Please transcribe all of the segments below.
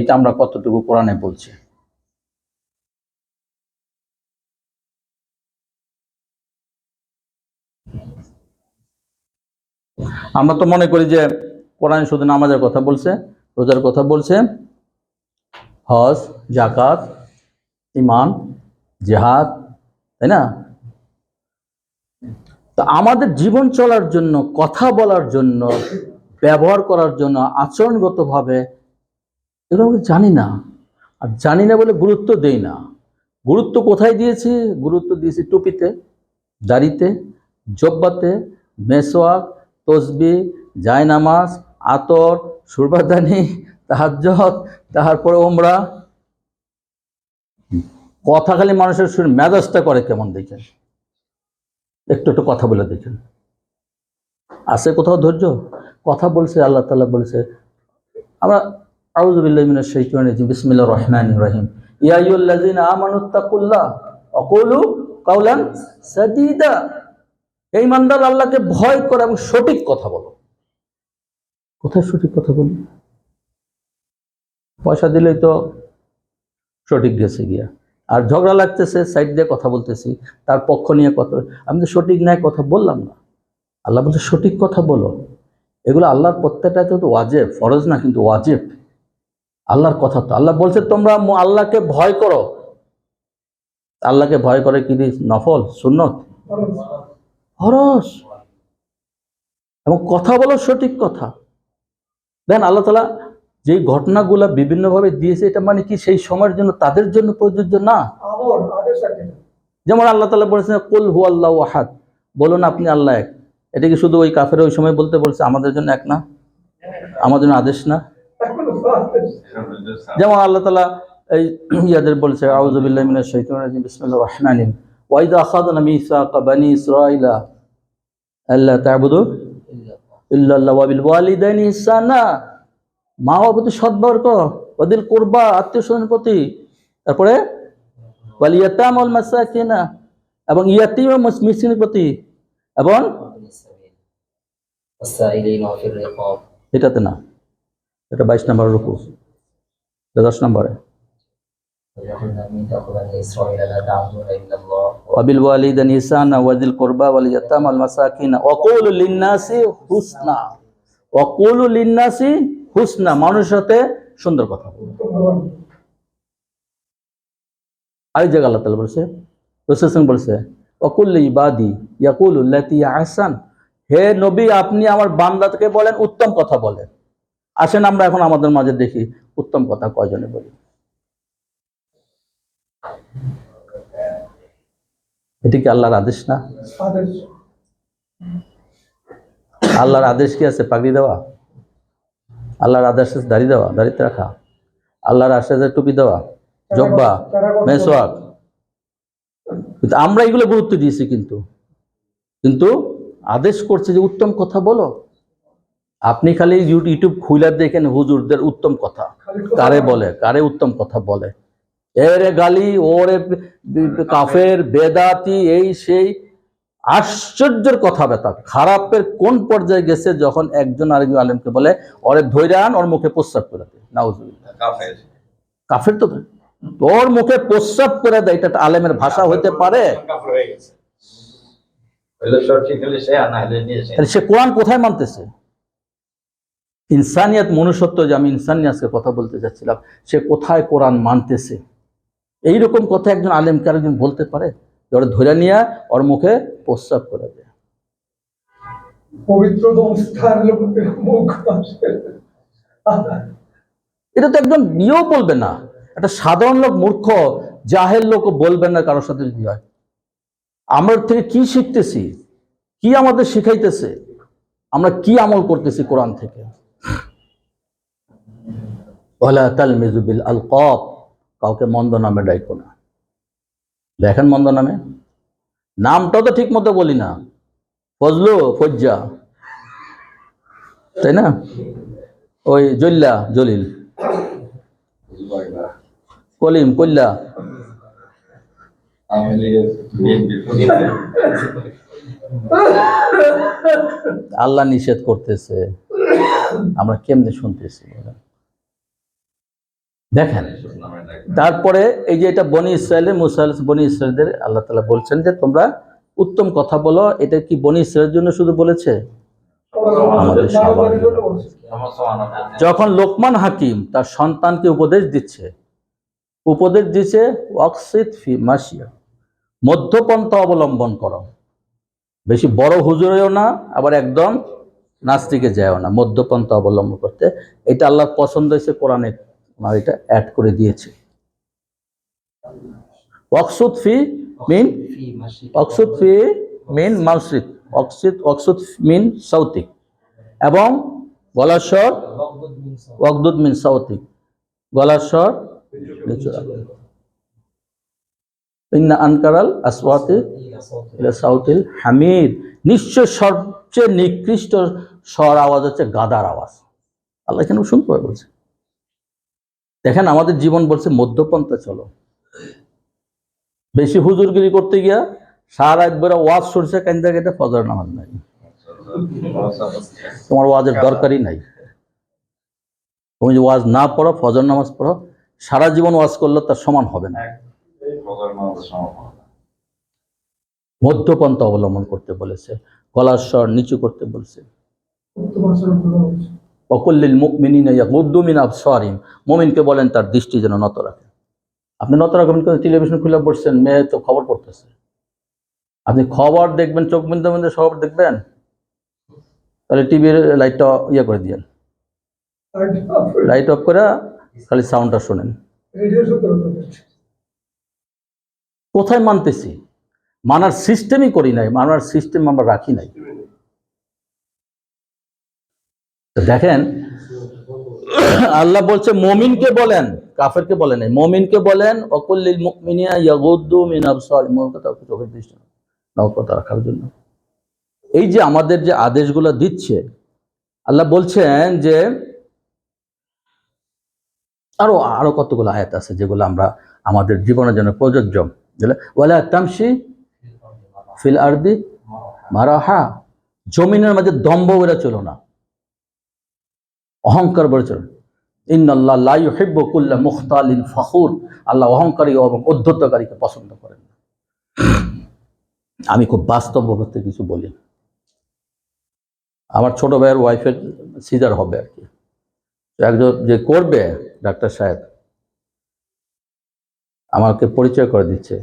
এটা আমরা কতটুকু কোরআনে বলছি? আমরা তো মনে করি যে কোরআন শুধু নামাজের কথা বলছে, রোজার কথা বলছে, হজ, জাকাত, ঈমান, জিহাদ, তাই না? তো আমাদের জীবন চলার জন্য, কথা বলার জন্য, ব্যবহার করার জন্য আচরণগতভাবে এগুলো আমরা জানি না। আর জানি না বলে গুরুত্ব দেই না। গুরুত্ব কোথায় দিয়েছি? গুরুত্ব দিয়েছি টুপিতে, দাড়িতে, জব্বাতে, মেসওয়াক, তসবি, জায়নামাজ, আতর, সুরবাদানি, তাহাজ্জুদ, তারপরে ওমরা। কথা খালি মানুষের শরীর মেজাজটা করে কেমন দেখেন, একটু একটু কথা বলে দেখেন। আছে কোথাও ধৈর্য? কথা বলছে, আল্লাহ তাআলা বলছে, আমরা আউযু বিল্লাহি মিনাশ শাইতানির রাজিম, বিসমিল্লাহির রহমানির রহিম, ইয়া আইয়ুহাল্লাযীনা আমানুত্তাকুল্লাহ ওয়া কুলু কাওলান সাদীদা। এই ইমানদার আল্লাহকে ভয় করো এবং সঠিক কথা বলো। কোথায় সঠিক কথা বলি? পয়সা দিলেই তো সঠিক গেছে গিয়া, আর ঝগড়া লাগতেছে, সাইড দিয়ে কথা বলতেছি, তার পক্ষ নিয়ে কথা। আমি তো সঠিক ন্যায় কথা বললাম না। আল্লাহ বলছে সঠিক কথা বলো। এগুলো আল্লাহর প্রত্যেকটা তো ওয়াজিব, ফরজ না, কিন্তু ওয়াজিব। আল্লাহর কথা তো আল্লাহ বলছে তোমরা আল্লাহকে ভয় করো। আল্লাহকে ভয় করে কি নফল, সুন্নত, ফরজ। এবং কথা বলো সঠিক কথা। দেখেন আল্লাহ তাআলা যে ঘটনাগুলো বিভিন্নভাবে দিয়েছে, এটা মানে কি সেই সময়ের জন্য, তাদের জন্য প্রযোজ্য না। যেমন আল্লাহ তাআলা বলেছেন কুল হুয়াল্লাহু আহাদ, বলুন আপনি আল্লাহ এক। এটা কি শুধু ওই কাফের ওই সময় বলতে বলছে? আমাদের জন্য এক না? আমাদের জন্য আদেশ না? যেমন আল্লাহ তাআলা এই ইয়াদের বলছে আউযু বিল্লাহি মিনাশ শাইতানির রাজিম, বিসমিল্লাহির রহমানির রহিম, ওয়া ইযা আখাযনা মিসাকা বানি ইসরাঈলা আল্লা তা'বুদু ইল্লাল্লাহ ওয়া বিল ওয়ালিদাইনি ইহসানা। মা বাবার প্রতি সদ্ব্যবহার করো, ওয়াদিল কুরবা, আত্মীয় স্বজনের প্রতি, তারপরে ওয়াল ইয়াতামা ওয়াল মাসাকিনা, এবং ইয়াতীম ও মিসকিনের প্রতি, এবং এটাতে না, এটা 22 নম্বর রুকু, 10 নম্বরে ওয়াবিল ওয়ালিদাইনি ইহসানা ওয়াদিল কুরবা ওয়াল ইয়াতামা ওয়াল মাসাকিনা ওয়াকুলু লিন-নাসি হুসনা। ওয়াকুলু লিন-নাসি হুসনা, মানুষের সাথে সুন্দর কথা বলুন। আরেক জায়গায় আল্লাহ তাআলা বলছে, রাসূল বলছে ওয়াকুল ইবাদি ইয়াকুলু লাতি আহসান, হে নবী আপনি আমার বান্দাকে বলেন উত্তম কথা বলেন। আসেন আমরা এখন আমাদের মাঝে দেখি উত্তম কথা কয়জনে বলি। এটি কি আল্লাহর আদেশ না? আল্লাহর আদেশ কি আছে পাগড়ি দেওয়া? আল্লাহর আদেশ আছে দাড়ি দেওয়া, দাড়িতে রাখা? আল্লাহর আদেশ আছে টুপি দেওয়া, জব্বা, মেসওয়াক? আমরা এগুলো গুরুত্ব দিয়েছি, কিন্তু কিন্তু আদেশ করছে যে উত্তম কথা বলো। আপনি খালি ইউটিউব খুলে দেখেন হুজুরদের উত্তম কথা কারে বলে, কারে উত্তম কথা বলে, এরে গালি, ওরে কাফের, বেদাতি, এই সেই। আশ্চর্যের কথা বেতা, খারাপের কোন পর্যায়ে গেছে যখন একজন আরেকজন আলেমকে বলে ওরে ধৈর্য আন, ওর মুখে প্রস্রাব করে দেয়। নাউজুবিল্লাহ। কাফের তো তোর মুখে প্রস্রাব করে দেয়, এটা আলেমের ভাষা হইতে পারে? সে কোরআন কোথায় মানতেছে? ইনসানিয়াত, মনুষ্যত্ব, যে আমি ইনসানিয়াতকে কথা বলতে চাচ্ছিলাম, সে কোথায় কোরআন মানতেছে? এইরকম কথা একজন আলেমকে আরেকজন বলতে পারে? ওরা ধরে নিয়ে ওর মুখে প্রস্রাব করে দেয়। এটা তো একজন বিয়েও বলবে না, একটা সাধারণ লোক, মূর্খ জাহেল লোক বলবেন না কারোর সাথে যদি হয়। আমরা থেকে কি শিখতেছি, কি আমাদের শিখাইতেছে, আমরা কি আমল করতেছি কোরআন থেকে? ওয়ালা তালমিজু বিল আলকাব, কাউকে মন্দ নামে ডাইকো না। দেখেন মন্দ নামে, নামটাও তো ঠিক মতো বলি না, ফজলু, ফজ্জা, তাই না? ওই জল্লা, জলিল, কলিম, কল্লা। আল্লাহ নিষেধ করতেছে, আমরা কেমনে শুনতেছি? দেখেন, তারপরে এই যে এটা বনি ইসরায়েলের বনি ইসরায়েলদের আল্লাহ তাআলা বলছেন যে তোমরা উত্তম কথা বলো। এটা কি বনি ইসরায়েলের জন্য শুধু বলেছে? আমাদের সবার জন্য। যখন লোকমান হাকিম তার সন্তানকে উপদেশ দিচ্ছে ওয়াকসিদ ফি মাশিয়া, মধ্যপন্থা অবলম্বন করো। বেশি বড় হুজুরেও না, আবার একদম নাস্তিকে যায়ও না, মধ্যপন্থা অবলম্বন করতে। এটা আল্লাহ পছন্দ হয়েছে, কোরআনে এটা অ্যাড করে দিয়েছে। ওয়াকসুদ ফি মিন মাসরিক, ওয়াকসুদ মিন সাউতিক, এবং গলার স্বর ওয়াকদুদ মিন সাউতিক, গলার স্বর নিচু রাখো। ইন্না আনকারাল আসওয়াতি ইলা সাউতিল হামিদ, নিশ্চয় সবচেয়ে নিকৃষ্ট স্বর আওয়াজ হচ্ছে গাদার আওয়াজ। আল্লাহ এখানে শুনতে বলছে। দেখেন আমাদের জীবন বলছে মধ্যপন্থা চলো। বেশি হুজুরগিরি করতে গিয়া সারা একবারে ওয়াজ সরষে কান্দা কেটে ফজর নামাজ নাই, তোমার ওয়াজের দরকারই নাই। তুমি যে ওয়াজ না পড়ো, ফজর নামাজ পড়ো, সারা জীবন ওয়াজ করলে তার সমান হবে না। মধ্যপন্থা অবলম্বন করতে বলেছে, গলার স্বর নিচু করতে বলছে। ওয়াকুল্লিল মুমিনিনা ইয়াগুদ্দু মিন আবসারিহিম, মুমিনকে বলেন তার দৃষ্টি যেন নত রাখে। আপনি নত রাখবেন, টেলিভিশন খুলে বসছেন, মেয়ে তো খবর পড়তেছে, আপনি খবর দেখবেন, চোখ বন্ধ বন্ধ খবর দেখবেন, তাহলে টিভির লাইটটা ইয়ে করে দিয়েন, লাইট অফ করে খালি সাউন্ডটা শোনেন। কোথায় মানতেছি? মানার সিস্টেমই করি নাই, মানার সিস্টেম আমরা রাখি নাই। দেখেন আল্লাহ বলছে মুমিনকে বলেন, কাফেরকে বলেন নাই, মুমিনকে বলেন ওয়াকুল্লিল মুমিনিনা ইয়াগুদ্দু মিন আবসারিহিম, চোখের দৃষ্টি নত রাখার জন্য। এই যে আমাদের যে আদেশগুলো দিচ্ছে, আল্লাহ বলছেন যে আরো কতগুলো আয়াত আছে যেগুলো আমরা আমাদের জীবনের জন্য প্রযোজ্য। ওয়ালা তামশি ফিল আরদি মারাহা, জমিনের মাঝে দম্ভ বেড়ে চলো না, অহংকার বেড়ে চলো। ইন্নাল্লাহ লা ইউহিব্বু কুল্লা মুখতালিন ফখুর, আল্লাহ অহংকারী এবং উদ্ধতকারীকে পছন্দ করেন। আমি খুব বাস্তব অবস্থা কিছু বলি। আমার ছোট ভাইয়ের ওয়াইফের সিজার হবে আর কি, একজন যে করবে ডাক্তার সাহেব আমাকে পরিচয় করে দিচ্ছে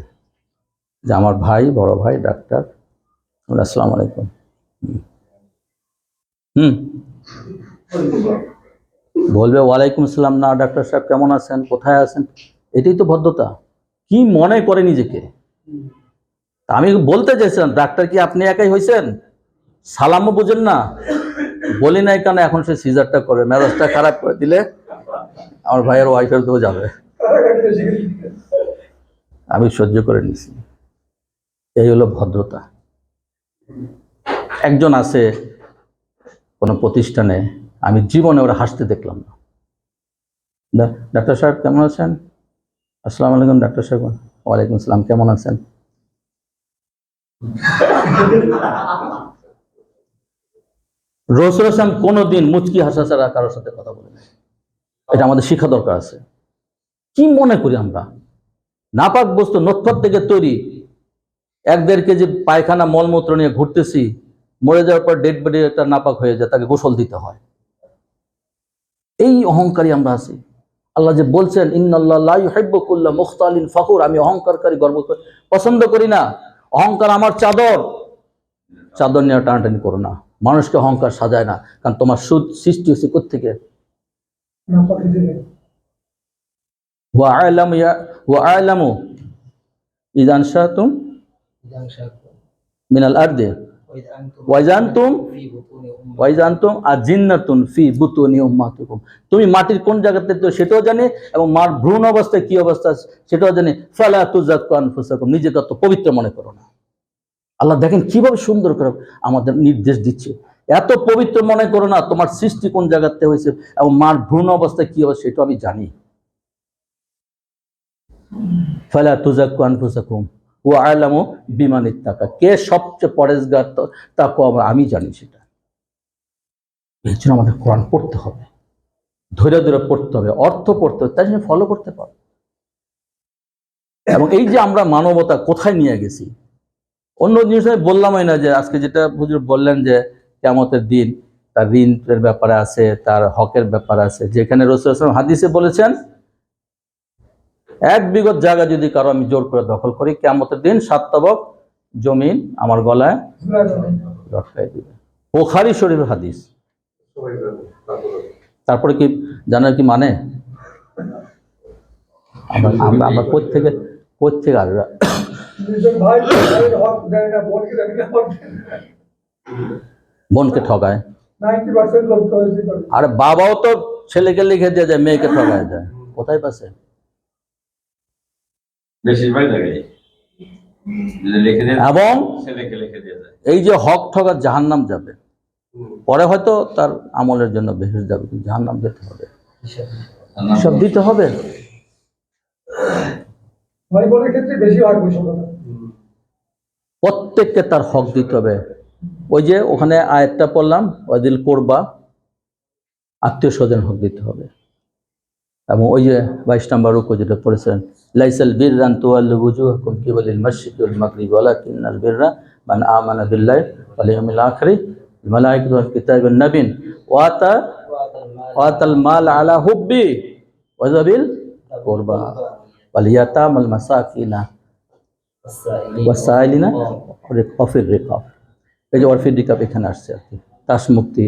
যে আমার ভাই, বড় ভাই ডাক্তার। আসসালামু আলাইকুম। বলবে ওয়ালাইকুম আসসালাম না, ডাক্তার সাহেব কেমন আছেন, কোথায় আছেন? এটাই তো ভদ্রতা। কি মনে করে নিজেকে? আমি বলতে চাইছিলাম ডাক্তার কি আপনি একাই হয়েছেন? সালামও বুঝেন না? বলি নাই কেন, এখন সে সিজারটা করে মেজাজটা খারাপ করে দিলে আমার ভাইয়ের ওয়াইফের তো যাবে। আমি সহ্য করে নিছি। এই হলো ভদ্রতা। একজন আছে কোনো প্রতিষ্ঠানে, আমি জীবনে ওরা হাসতে দেখলাম না। ডাক্তার সাহেব কেমন আছেন? আসসালামু আলাইকুম। ডাক্তার সাহেব ওয়ালাইকুম আসসালাম, কেমন আছেন? রাসূল সাল্লাল্লাহু কোনোদিন মুচকি হাসা ছাড়া কারোর সাথে কথা বলে না। এটা আমাদের শিক্ষা দরকার আছে। কি মনে করি আমরা? নাপাক বস্তু নটফট থেকে তৈরি, 1-1.5 কেজি পায়খানা মলমূত্র নিয়ে ঘুরতেছি, মরে যাওয়ার পর ডেড বডি একটা নাপাক হয়ে যায়, তাকে গোসল দিতে হয়। এই অহংকারী আমরা আছি। আল্লাহ যে বলছেন ইন্নাল্লাহ লা ইউহিব্বু কুল্লা মুখতালিন ফখুর, আমি অহংকারী গর্ব পছন্দ করি না। অহংকার আমার চাদর, চাদর নিয়ে টানাটানি করো না। মানুষকে অহংকার সাজায় না, কারণ তোমার সৃষ্টি হচ্ছে কোত্থেকে? ওয়া আ'লামু ইযা আনশাতুম মিনাল আরদি ওয়াইজানতুম আজিন্নাতুন ফি বুতুনি উম্মাতিকুম, তুমি মাটির কোন জায়গাতে তো সেটাও জানি, এবং মার ভ্রূণ অবস্থায় কি অবস্থা সেটাও জানি। ফালা তুযাক্কু আনফুসাকুম, নিজেকে তো পবিত্র মনে করো না। আল্লাহ দেখেন কিভাবে সুন্দর করে আমাদের নির্দেশ দিচ্ছে, এত পবিত্র মনে করো না, তোমার সৃষ্টি কোন জায়গাতে হয়েছে এবং মার ভ্রূণ অবস্থায় কি হবে সেটা আমি জানি। ফালা তুযাক্কু আনফুসাকুম ওয়া আ'লামু বিমান ইত্তাকা, কে সবচেয়ে পরেজগার তাকওয়া আমি জানি সেটা। এই জন্য আমাদের কোরআন পড়তে হবে। ধরে ধরে পড়তে হবে, অর্থ পড়তে হবে, তাই জন্য ফলো করতে পারো। এবং এই যে আমরা মানবতা কোথায় নিয়ে গেছি, অন্য জিনিস আমি বললামই না, যে আজকে যেটা হুজুর বললেন যে কিয়ামতের দিন তার ঋণের ব্যাপারে আছে, তার হকের ব্যাপারে আছে, যেখানে রাসূল সাল্লাল্লাহু আলাইহি ওয়াসাল্লাম হাদিসে বলেছেন 1 বিঘত জায়গা যদি কারো আমি জোর করে দখল করি, কিয়ামতের দিন 7 তবক জমিন আমার গলায় লটকাই দিবে। বুখারী শরীফের হাদিস। তারপরে কি জানার কি মানে আমরা আমরা আমরা কোত্থেকে আর বোনকে ঠকায়, আর বাবাও তো ছেলেকে লিখে দিয়ে যায়, মেয়েকে ঠকায় দেয়, কোথায় পাচ্ছে? এবং এই যে হক ঠকা জাহান্নাম যাবে, পরে হয়তো তার আমলের জন্য বেহেশত যাবে, কিন্তু জাহান্নাম যেতে হবে, সব দিতে হবে। প্রত্যেককে তার হক দিতে হবে। ওই যে ওখানে আয়াতটা পড়লাম, ওয়াদিল কোরবা, আত্মীয় স্বজন হক দিতে হবে। এবং ওই যে 22 নম্বর রুকু যেটা পড়েছেন, লাইসাল বিররা আন তুওয়াল্লু ওয়ুজুহাকুম কিবালিল মাশরিকি ওয়াল মাগরিবি ওয়ালাকিন্নাল বিররা মান আমানা বিল্লাহি ওয়াল ইয়াউমিল আখির ওয়াল মালাইকাতি ওয়াল কিতাবি ওয়ান নাবিয়্যিন ওয়া আতাল মাল আলা হুব্বি ওয়া যাবিল কুরবা ওয়াল ইয়াতামাল মাসাকিনা ওয়াসাইলিনা ওয়াফির রিকাব। এই যে ওয়াফির রিকাব এখানে আসছে আর কি, দাস মুক্তি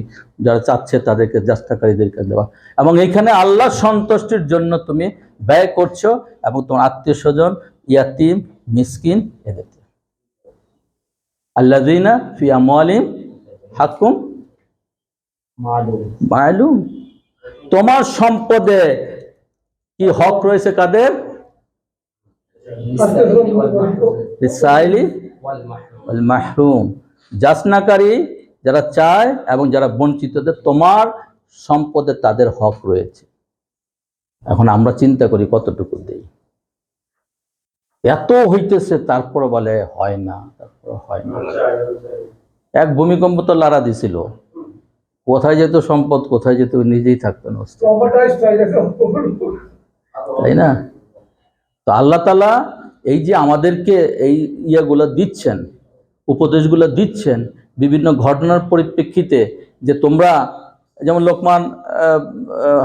যারা চাচ্ছে তাদেরকে, যাস্তাকারীদেরকে দেওয়া। এবং এইখানে আল্লাহর সন্তুষ্টির জন্য তুমি ব্যয় করছো, এবং তোমার আত্মীয় স্বজন, ইয়াতিম, মিসকিন, এদেরকে। আল্লাযীনা ফি আমওয়ালিহিম হাক্কুম মা'লুম, তোমার সম্পদে কি হক রয়েছে কাদের? লিসাইলি ওয়াল মাহরুম, যাচনাকারী যারা চায় এবং যারা বঞ্চিতদের, তোমার সম্পদে তাদের হক রয়েছে। এখন আমরা চিন্তা করি কতটুকু দেই, এত হইতেছে তারপর বলে হয় না, তারপর হয় না। এক ভূমিকম্প তো লাড়া দিছিল, কোথায় যেত সম্পদ, কোথায় যেত নিজেই থাকতো না, তাই না? তো আল্লাহ তাআলা এই যে আমাদেরকে এই ইয়াগুলো দিচ্ছেন, উপদেশগুলো দিচ্ছেন বিভিন্ন ঘটনার পরিপ্রেক্ষিতে, যে তোমরা যেমন লোকমান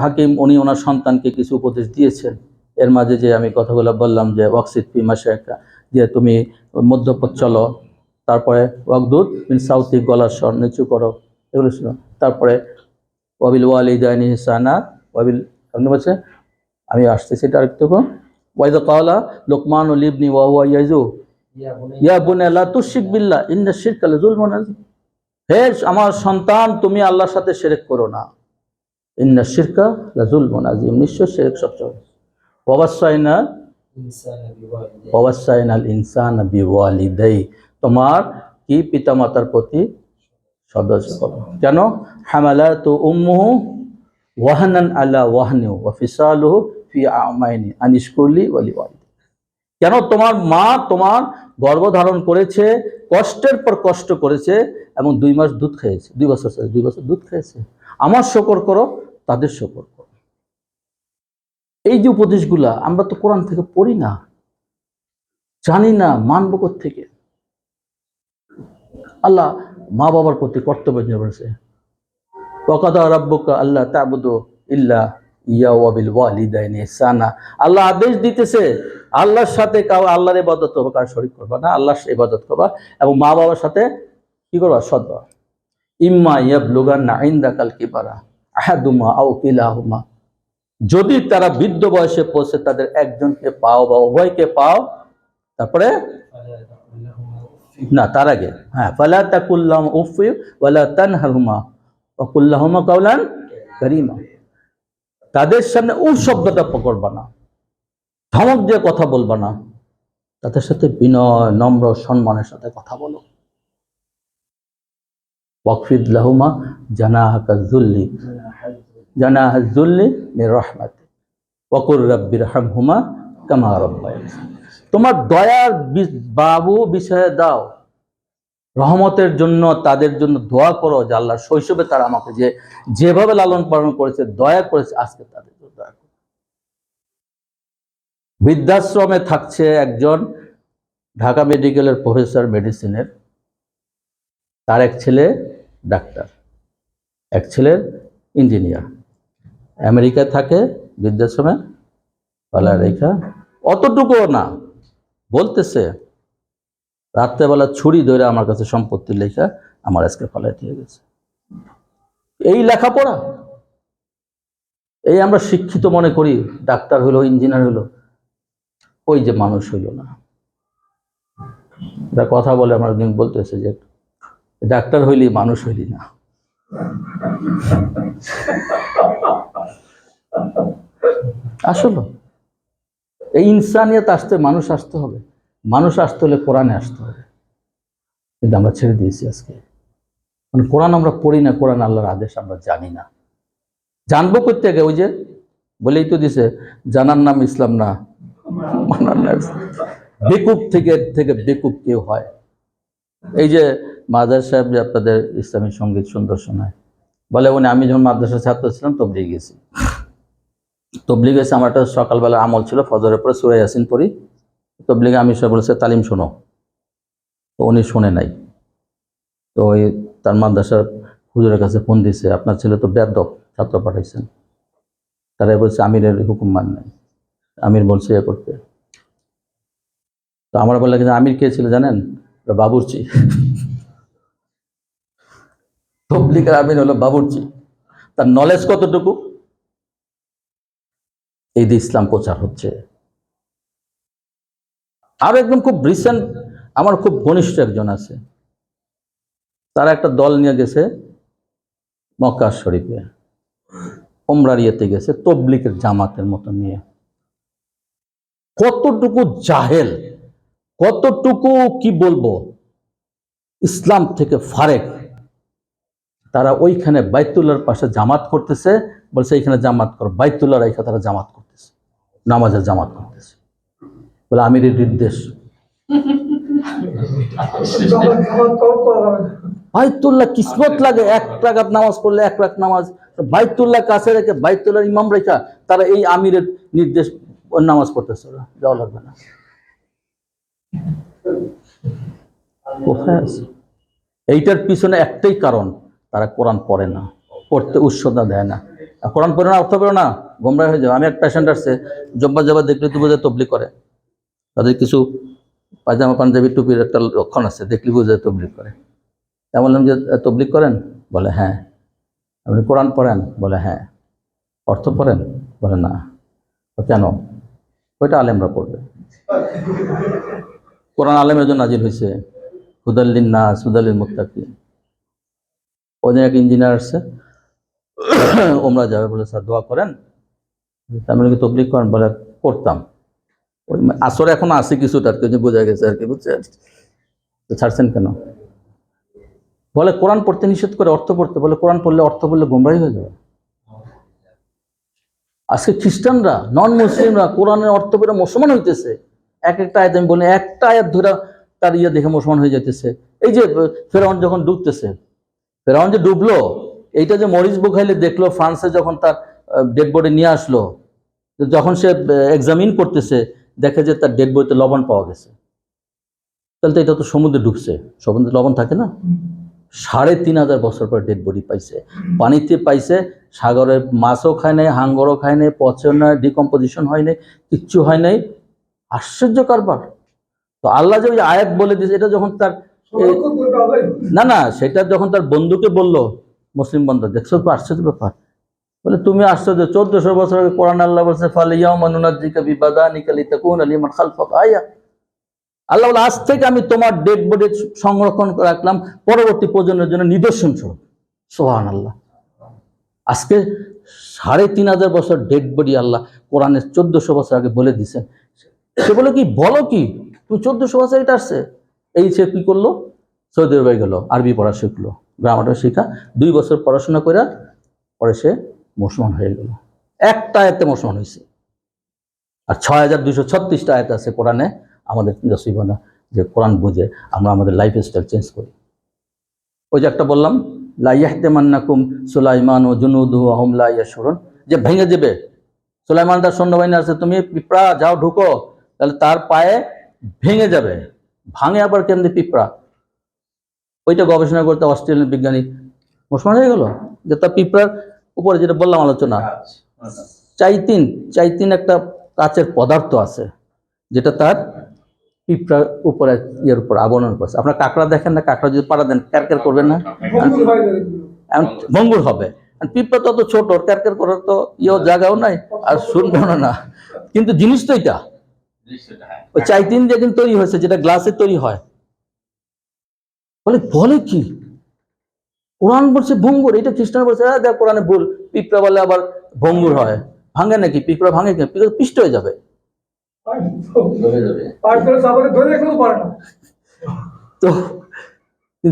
হাকিম উনি ওনার সন্তানকে কিছু উপদেশ দিয়েছেন। এর মাঝে যে আমি কথাগুলো বললাম যে ওয়াকসিদ ফি মাশাইকা, যে তুমি মধ্যপথ চলো, তারপরে ওয়াকদুদ মিন সাউতি, গলার স্বর নিচু করো, এগুলো শুনো। তারপরে ওয়াবিল ওয়ালিদাইনি ইহসানা, ওয়াবিল আপনি বলছে, আমি আসতেছি এটা আরেকটু। ওয়াইদা ক্বালা লুকমানু লিবনি ওয়া হুয়া ইয়াইজু ইয়া বুনিয়া লা তুশরিক বিল্লাহ ইন্না শিরকা লাযুলমুন আযীম, হে আমার সন্তান তুমি আল্লাহর সাথে শিরক করো না, ইন্না শিরকা লাযুলমুন আযীম, নিশ্চয় শিরক সবচেয়ে। ওয়াসাইনাল ইনসানা বিওয়ালিদাই, তোমার কি পিতামাতার প্রতি সদস্য করো। কেন? হামালাতু উম্মুহু ওয়াহানান আলা ওয়াহনি ওয়া ফিসালুহু ফি আমাইনি আনিশকুরলি ওয়া লিওয়ালিদাই, কেন তোমার মা তোমার গর্ভধারণ করেছে, কষ্টের পর কষ্ট করেছে, এবং 2 মাস দুধ খেয়েছে, 2 বছর 2 বছর দুধ খেয়েছে, আমার শুকর করো, তাদের শুকর করো। এই যে উপদেশগুলা আমরা তো কোরআন থেকে পড়ি না, জানি না, মানব থেকে। আল্লাহ মা বাবার প্রতি কর্তব্য নিয়েছে, ওয়াকাদা রাব্বুকা আল্লা তা'বুদু ইল্লা ইয়া ওয়া বিল ওয়ালিদাইনি ইহসানা, আল্লাহ আদেশ দিতেছে আল্লাহর সাথে আল্লাহর ইবাদত করবা, কার শরীক করবা না, আল্লাহর ইবাদত করবা, এবং মা বাবার সাথে কি করবা? সদবা। ইম্মা ইয়াবলুগান্না ইনদাকাল কিবারা আহাদুমা আও কিলাহুমা, যদি তারা বৃদ্ধ বয়সে পৌঁছে তাদের একজনকে পাও বা উভয়কে পাও, তারপরে না, তার আগে হ্যাঁ, ফালা তাকুল্লাহুমা উফফি ওয়ালা তানহারহুমা ওয়া কুল্লাহুমা কাওলান কারীমা, তাদের সামনে উফ শব্দটা পকড়বা না, ধমক দিয়ে কথা বলবা না, তাদের সাথে বিনয় নম্র সম্মানের সাথে কথা বলো। ওয়াকফিদ লাহুমা জানাহাজ যুল্লি মির রাহমাতি ওয়া কুর রাব্বিরহামহুমা কামা রাব্বায়ানি, তোমার দয়ার বাবু বিষয়ে দাও, রহমতের জন্য তাদের জন্য দোয়া করো যে আল্লাহ শৈশবে তারা আমাকে যেভাবে লালন পালন করেছে, দয়া করেছে, আজকে তাদের জন্য দয়া করো। বৃদ্ধাশ্রমে থাকছে একজন ঢাকা মেডিকেলের প্রফেসর মেডিসিনের, তার এক ছেলে ডাক্তার, এক ছেলের ইঞ্জিনিয়ার, আমেরিকায় থাকে, বৃদ্ধাশ্রমে পালা রেখা, অতটুকুও না, বলতেছে রাত্রেবেলা ছুরি ধরে আমার কাছে সম্পত্তি লেখা আমার আজকে ফলাই দিয়ে গেছে। এই লেখাপড়া, এই আমরা শিক্ষিত মনে করি, ডাক্তার হইলো, ইঞ্জিনিয়ার হইলো, ওই যে মানুষ হইল না। এটা কথা বলে আমার একদিন বলতেছে যে ডাক্তার হইলি মানুষ হইলি না। আসলে এই ইনসানিয়ত আসতে মানুষ আসতে হবে, মানুষ আসতে হলে কোরআনে আসতে হবে, কিন্তু আমরা ছেড়ে দিয়েছি আজকে। মানে কোরআন আমরা পড়ি না, কোরআন আল্লাহর আদেশ আমরা জানি না। জানবো করতে ওই যে বলেই তো দিছে, জানার নাম ইসলাম না, মানার নাম। বেকুব থেকে বেকুব কেউ হয়। এই যে মাদার সাহেব যে আপনাদের ইসলামী সঙ্গীত সুন্দর শোনায়, বলে উনি, আমি যখন মাদ্রাসার ছাত্র ছিলাম তবলিগে গেছি, তবলিগে গেছি, আমার একটা সকালবেলা আমল ছিল, ফজরের পরে সূরা ইয়াসিন পড়ি, তবলিগে আমি সব বলেছে তালিম শোনো, তো উনি শোনে নাই। তো ওই তার মাদ্রাসার হুজুরের কাছে ফোন দিছে, আপনার ছেলে তো বেয়াদব, ছাত্র পাঠাইছেন। তারা বলছে আমিরের হুকুম মান নাই, আমির বলছে ইয়ে করতে। তো আমার বললে কিন্তু আমির কে ছিল জানেন? বাবুর্চি। তবলিগের আমির হলো বাবুর্চি। তার নলেজ কতটুকু? এই যে ইসলাম প্রচার হচ্ছে। আর একদম খুব রিসেন্ট আমার খুব ঘনিষ্ঠ একজন আছে, তারা একটা দল নিয়ে গেছে মক্কা শরীফে, উমরার ইয়েতে গেছে, তবলিগের জামাতের মতো নিয়ে। কতটুকু জাহেল, কতটুকু কি বলবো, ইসলাম থেকে ফারেক। তারা ওইখানে বাইতুল্লাহর পাশে জামাত করতেছে, বলছে এইখানে জামাত করো, বাইতুল্লাহর এখানে তারা জামাত করতেছে, নামাজের জামাত করতেছে, বলে আমিরের নির্দেশ। বাইতুল্লাহ কিসমত লাগে, 1 রাকাত নামাজ পড়লে 1 রাকাত নামাজ, বাইতুল্লাহ কাছে রেখে, বাইতুল্লাহর ইমাম রেখা তারা এই আমিরের নির্দেশ নামাজ পড়তেছে, যাওয়া লাগবে না। কোথায় আছে? এইটার পিছনে একটাই কারণ, তারা কোরআন পড়ে না, পড়তে উৎসাহ দেয় না। কোরআন পড়ে না, অর্থ পড়ে না, গোমরাহ হয়ে যাবে। আমি এক পেশেন্ট আসছে, জব্বা জব্বা দেখলে তো বোঝায় তবলিগ করে, তাদের কিছু পায়জামা পাঞ্জাবি টুপির একটা লক্ষণ আছে, দেখলে বোঝায় তবলিগ করে। আমি বললাম যে তবলিগ করেন? বলে হ্যাঁ। আপনি কোরআন পড়েন? বলে হ্যাঁ। অর্থ পড়েন? বলে না। কেন? ওইটা আলেমরা পড়বে। কোরআন আলেমের জন্য নাজিল হয়েছে, হুদাল্লিন নাস হুদাল্লিল মুত্তাকিন। ওদের এক ইঞ্জিনিয়ার আসছে, ওমরা যাবে, বলে স্যার দোয়া করেন। আমি কি তবলিগ করেন? বলে করতাম। ওই আসরে এখন আসে কিছুটা, কিছু বোঝা গেছে আর কি, বুঝছেন? তো ছাড়ছেন কেন? বলে কোরআন পড়তে নিষেধ করে, অর্থ পড়তে। বলে কোরআন পড়লে, অর্থ পড়লে গোমরাহী হয়ে যাবে। আজকে খ্রিস্টানরা, নন মুসলিমরা কোরআনের অর্থ পড়ে মুসলমান হইতেছে। একটা আয়াত আমি বলি, একটা আয়াত ধরে তার ইয়ে দেখে মুসলমান হয়ে যাইতেছে। এই যে ফেরাউন যখন ডুবতেছে, ফেরাউন যে ডুবলো, এইটা যে মরিস বুখাইলে দেখলো, ফ্রান্সে যখন তার ডেড বডি নিয়ে আসলো, যখন সে এক্সামিন করতেছে, দেখে যে তার ডেড বডিতে লবণ পাওয়া গেছে। তাহলে তো এটা তো সমুদ্রে ডুবছে, সমুদ্রে লবণ থাকে না? ৩,৫০০ বছর পর ডেড বডি পাইছে, পানিতে পাইছে, সাগরের মাছও খায় নাই, হাঙ্গরও খায় নাই, পচে নাই, ডিকম্পোজিশন হয় নাই, কিচ্ছু হয় নাই। আশ্চর্য কারবার। তো আল্লাহ যে ওই আয়াত বলে দিয়েছে, এটা যখন তার না সেটা যখন তার বন্ধুকে বললো, মুসলিম বন্ধু, দেখছো তো আশ্চর্য ব্যাপার। বলে তুমি আশ্চর্য, 1400 বছর আগে কোরআন আল্লাহ বলছে ফালিয়াউমা নুনাজ্জিকা বিবাদানিকা লিতাকুনা লিমান খালফাকা আয়া। আল্লাহ বলে আজ থেকে আমি তোমার ডেড বডি সংরক্ষণ করে রাখলাম পরবর্তী প্রজন্মের জন্য নিদর্শন স্বরূপ। সুবহানাল্লাহ। আজকে ৩,৫০০ বছর ডেড বডি আল্লাহ কোরআনের 1400 বছর আগে বলে দিছেন। সে বলে কি, বলো কি তুমি 1400 বছর এটা আসছে? এই সে কি করলো, সৌদি আরবে গেল, আরবি পড়া শিখলো, গ্রামারটা শিখা, 2 বছর পড়াশোনা করে পরে সে মুসলমান হয়ে গেল। একটা আয়াতে মুসলমান হয়েছে। আর ৬,২৩৬টা আয়াত আছে কোরআনে। আমাদের নসিব না যে কোরআন বুঝে আমরা আমাদের লাইফ স্টাইল চেঞ্জ করি। ওই যে একটা বললাম লা ইয়াহতামান্নাকুম সুলাইমান ও জুনুদুহু ওয়া হুম লা ইয়াশউরুন, যে ভেঙে দেবে। সুলাইমান তার সৈন্যবাহিনী আছে, তুমি পিঁপড়া যাও ঢুকো, তাহলে তার পায়ে ভেঙে যাবে। ভাঙে আবার কেমনি পিঁপড়া? ওইটা গবেষণা করতে অস্ট্রেলিয়ান বিজ্ঞানী মুসলমান হয়ে গেল যে তার পিঁপড়ার উপরে, যেটা বললাম আলোচনা, চাইতিন চাইতিন একটা কাচের পদার্থ আছে যেটা তার পিঁপড়ার উপরে ইয়ের উপর আবরণ করছে। আপনার কাঁকড়া দেখেন না, কাঁকড়া যদি পাড়া দেন ক্যারক্যার করবেন না? ভঙ্গুর হবে। পিঁপড়া তত ছোট, ক্যারক্যার করার তো জায়গাও নাই, আর শুনবে না। কিন্তু জিনিস তো এটা ওই চাইতিন দিয়ে কিন্তু তৈরি হয়েছে, যেটা গ্লাসের তৈরি হয়। বলে বলে কি কোরআন বলছে ভঙ্গুর, এটা খ্রিস্টান বলছে দেখ কোরআনে ভুল, পিঁপড়া বলে আবার ভঙ্গুর হয়। ভাঙে নাকি? পিঁপড়া ভাঙে কি? পিঁপড়া পিষ্ট হয়ে যাবে। তো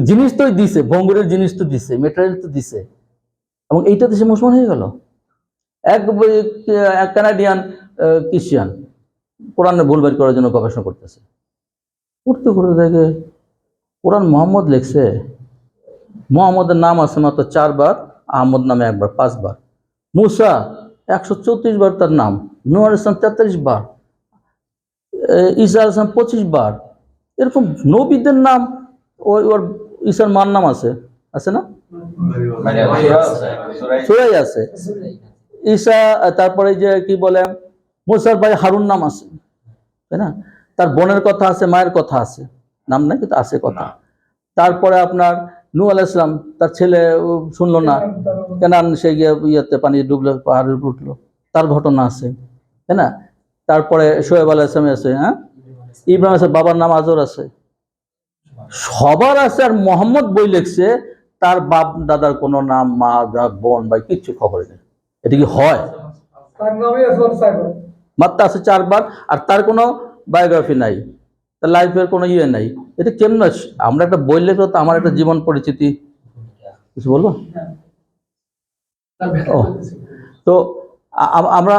জিনিস তো দিছে, ভঙ্গুরের জিনিস তো দিছে, মেটেরিয়াল তো দিছে, এবং এইটা দেশে মুসলমান হয়ে গেল। এক কানাডিয়ান খ্রিস্টান কোরআনে ভুল বের করার জন্য গবেষণা করতেছে, করতে করতে দেখে কোরআন মোহাম্মদ লিখছে, মোহাম্মদের নাম আছে মাত্র 4 বার, আহমদ নামে 1 বার, 5 বার, মুসা 134 বার তার নাম, নূহ আলাইহিস সালাম 43 বার, ঈসা আলাইহিস সালাম 25 বার। এরকম নবীদের নাম ওর ঈসার মার নাম আছে, আছে না? সূরায় আছে ঈসা। তারপরে যে কি বলে মুসার ভাই হারুন নাম আছে, তাই না? তার বোনের কথা আছে, মায়ের কথা আছে, নাম নাই কিন্তু আছে কথা। তারপরে আপনার নূহ আলাইহিস সালাম, তার ছেলে শুনলো না, কেনান সে গিয়ে ইয়েতে পানি ডুবলো, পাহাড়ে উঠলো, তার ঘটনা আছে, তাই না? তারপরে শোয়েব আলাইহিস সালাম আছে, হ্যাঁ, ইব্রাহিম আছে, বাবার নাম আজর আছে, সবার আছে। আর মোহাম্মদ বই লিখছে, তার বাপ দাদার কোনো নাম, মা বোন ভাই কিচ্ছু খবর নেই। এটা কি হয়? মাত্র আছে 4 বার, আর তার কোনো বায়োগ্রাফি নাই, তার লাইফের কোনো ইয়ে নাই। এটা কেমন? আমরা একটা বই লিখলো তো আমার একটা জীবন পরিচিতি, কিছু বলবো? তো আমরা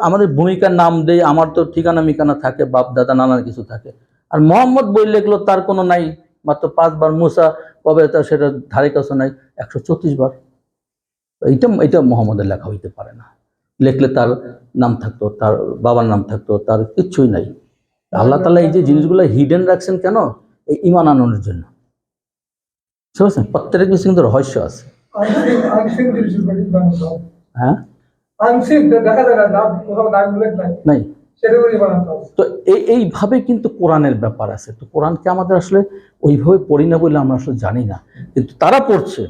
আমাদের ভূমিকার নাম দেই, আমার তো ঠিকানা মিকানা থাকে, বাপ দাদা নানার কিছু থাকে। আর মোহাম্মদ বই লিখলো, তার কোনো নাই, মাত্র 5 বার। মুসা কবে, তার সেটা ধারে কাছে নাই, 134 বার। এইটা মোহাম্মদের লেখা হইতে পারে না। লিখলে তার নাম থাকতো, তার বাবার নাম থাকতো, তার কিচ্ছুই নাই। আল্লাহ তাআলা এই যে জিনিসগুলো হিডেন রাখছেন কেন? এই ঈমান আননের জন্য। বুঝছেন? প্রত্যেকটা কিছু কিন্তু রহস্য আছে। হ্যাঁ, নাই। তো এইভাবে কিন্তু কোরআনের ব্যাপার আছে। তো কোরআনকে আমাদের আসলে ওইভাবে পড়ি না বলে আমরা আসলে জানি না, কিন্তু তারা পড়ছে,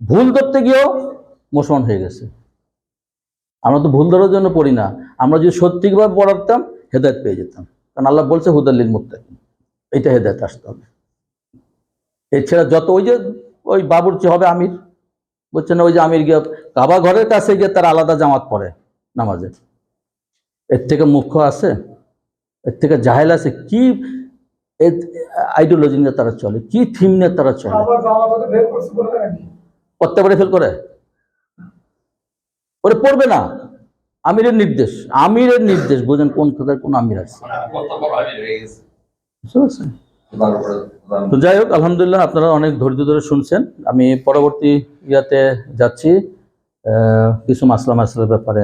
ভুল ধরতে গিয়েও মুসলমান হয়ে গেছে। আমরা তো ভুল ধরার জন্য পড়ি না, আমরা যদি সত্যিভাবে পড়াতাম হেদায়েত পেয়ে যেতাম। কারণ আল্লাহ বলছে হুদাল লিল মুত্তাকিন, এইটা হেদায়েত আসতে হবে। এছাড়া যত ওই বাবুর্চি হবে আমির, বুঝছেন না? ওই যে আমির গিয়ে কাবা ঘরের কাছে গিয়ে তার আলাদা জামাত পড়ে নামাজে, এর থেকে মুখ্য আছে? এর থেকে জাহেল আছে? কি আইডিওলজি নিয়ে তারা চলে, কি থিম নিয়ে তারা চলে, করতে পারে ফেল করে ওরে পড়বে না। আমিরের নির্দেশ বোঝেন, কোন কথায় কোন আমির আছে। বুঝতে পারছেন? তো যাই হোক, আলহামদুলিল্লাহ আপনারা অনেক ধৈর্য ধরে শুনছেন। আমি পরবর্তী ইয়াতে যাচ্ছি, কিছু মাসলার ব্যাপারে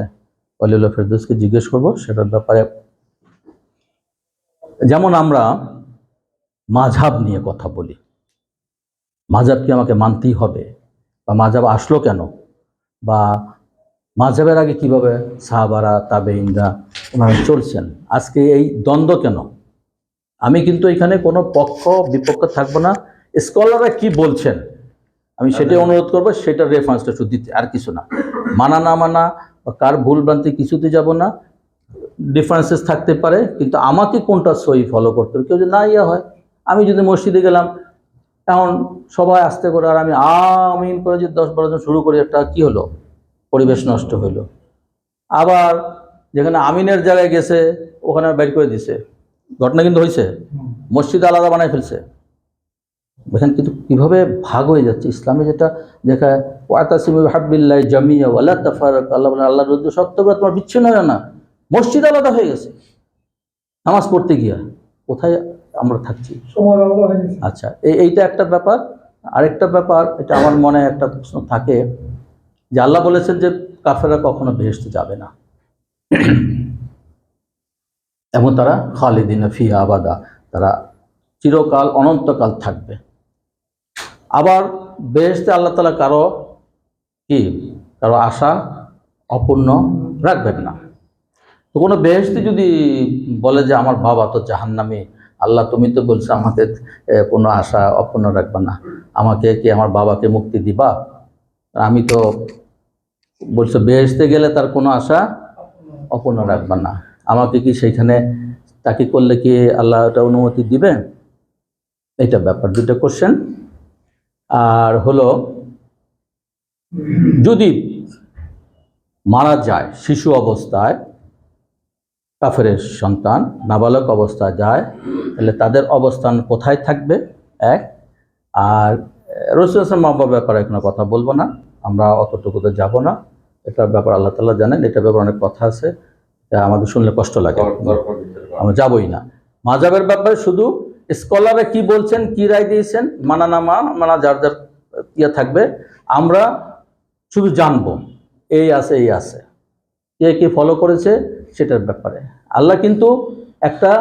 ওয়ালিউল্লাহ ফেরদৌসকে জিজ্ঞেস করব, সেটার ব্যাপারে। যেমন আমরা মাযহাব নিয়ে কথা বলি, মাযহাব কি আমাকে মানতেই হবে, বা মাযহাব আসলো কেন, বা মাযহাবের আগে কিভাবে সাহাবারা তাবেঈনরা ওনারা চলছেন, আজকে এই দ্বন্দ্ব কেন? আমি কিন্তু এখানে কোনো পক্ষ বিপক্ষ থাকবো না, স্কলাররা কি বলছেন আমি সেটাই অনুরোধ করবো, সেটার রেফারেন্সটা শুধু দিতে, আর কিছু না। মানা না মানা বা কার ভুল ভ্রান্তি কিছুতে যাব না, ডিফারেন্সেস থাকতে পারে, কিন্তু আমাকে কোনটা সহি ফলো করতে হবে। কেউ যদি না ইয়া হয়, আমি যদি মসজিদে গেলাম, এখন সবাই আসতে করে আর আমি আমিন করে যদি 10-12 জন শুরু করি, একটা কি হলো, পরিবেশ নষ্ট হইল। আবার যেখানে আমিনের জায়গায় গেছে ওখানে বের করে দিছে, ঘটনা কিন্তু হয়েছে, মসজিদ আলাদা বানায় ফেলছে। এখানে কিন্তু কিভাবে ভাগ হয়ে যাচ্ছে ইসলামে, যেটা দেখায় ওয়াতাসিমু বিহাবলিল্লাহি জামিয়া ওয়ালা তাফারাকু, আল্লাহ বলেন আল্লাহর রজ্জু শক্ত করে তোমরা বিচ্ছিন্ন হয় না। মসজিদ আলাদা হয়ে গেছে নামাজ পড়তে গিয়া, কোথায় আমরা থাকছি? আচ্ছা, এইটা একটা ব্যাপার। আরেকটা ব্যাপার, এটা আমার মনে একটা প্রশ্ন থাকে যে আল্লাহ বলেছেন যে কাফেররা কখনো বেহেশতে যাবে না এবং তারা খালিদিনা ফিহা আবাদা, তারা চিরকাল অনন্তকাল থাকবে। আবার বেহেশতে আল্লাহ তাআলা কারো আশা অপূর্ণ রাখবেন না। তো কোনো বেহেশতি যদি বলে যে আমার বাবা তো জাহান্নামী, আল্লাহ তুমি তো বলছো আমাকে কোনো আশা অপূর্ণ রাখবে না, আমাকে কি আমার বাবাকে মুক্তি দিবা? আমি তো বলছো বেহেশতে গেলে তার কোনো আশা অপূর্ণ রাখবে না, আমাকে কি সেইখানে তাকে করলে কি আল্লাহ এটা অনুমতি দিবে? এটা ব্যাপার, দুটো কোশ্চেন। আর হলো যদি মারা যায় শিশু অবস্থায়, কাফেরের সন্তান নাবালক অবস্থায় যায়, তাহলে তাদের অবস্থান কোথায় থাকবে? এক। আর রাসূল সাল্লাল্লাহু আলাইহি ওয়াসাল্লাম ব্যাপারে কোনো কথা বলবো না, আমরা অতটুকুতে যাব না। এটার ব্যাপার আল্লাহ তাআলা জানেন, এটার ব্যাপারে অনেক কথা আছে, এটা আমাদের শুনলে কষ্ট লাগে, আমরা যাবই না। মাযহাবের ব্যাপারে শুধু স্কলাররা কি বলছেন, কি রায় দিয়েছেন, মানা না মানা যার যার ইয়ে থাকবে, আমরা শুধু জানবো এই আছে এই আছে, কে কে ফলো করেছে সেটার ব্যাপারে। আল্লাহ কিন্তু একটা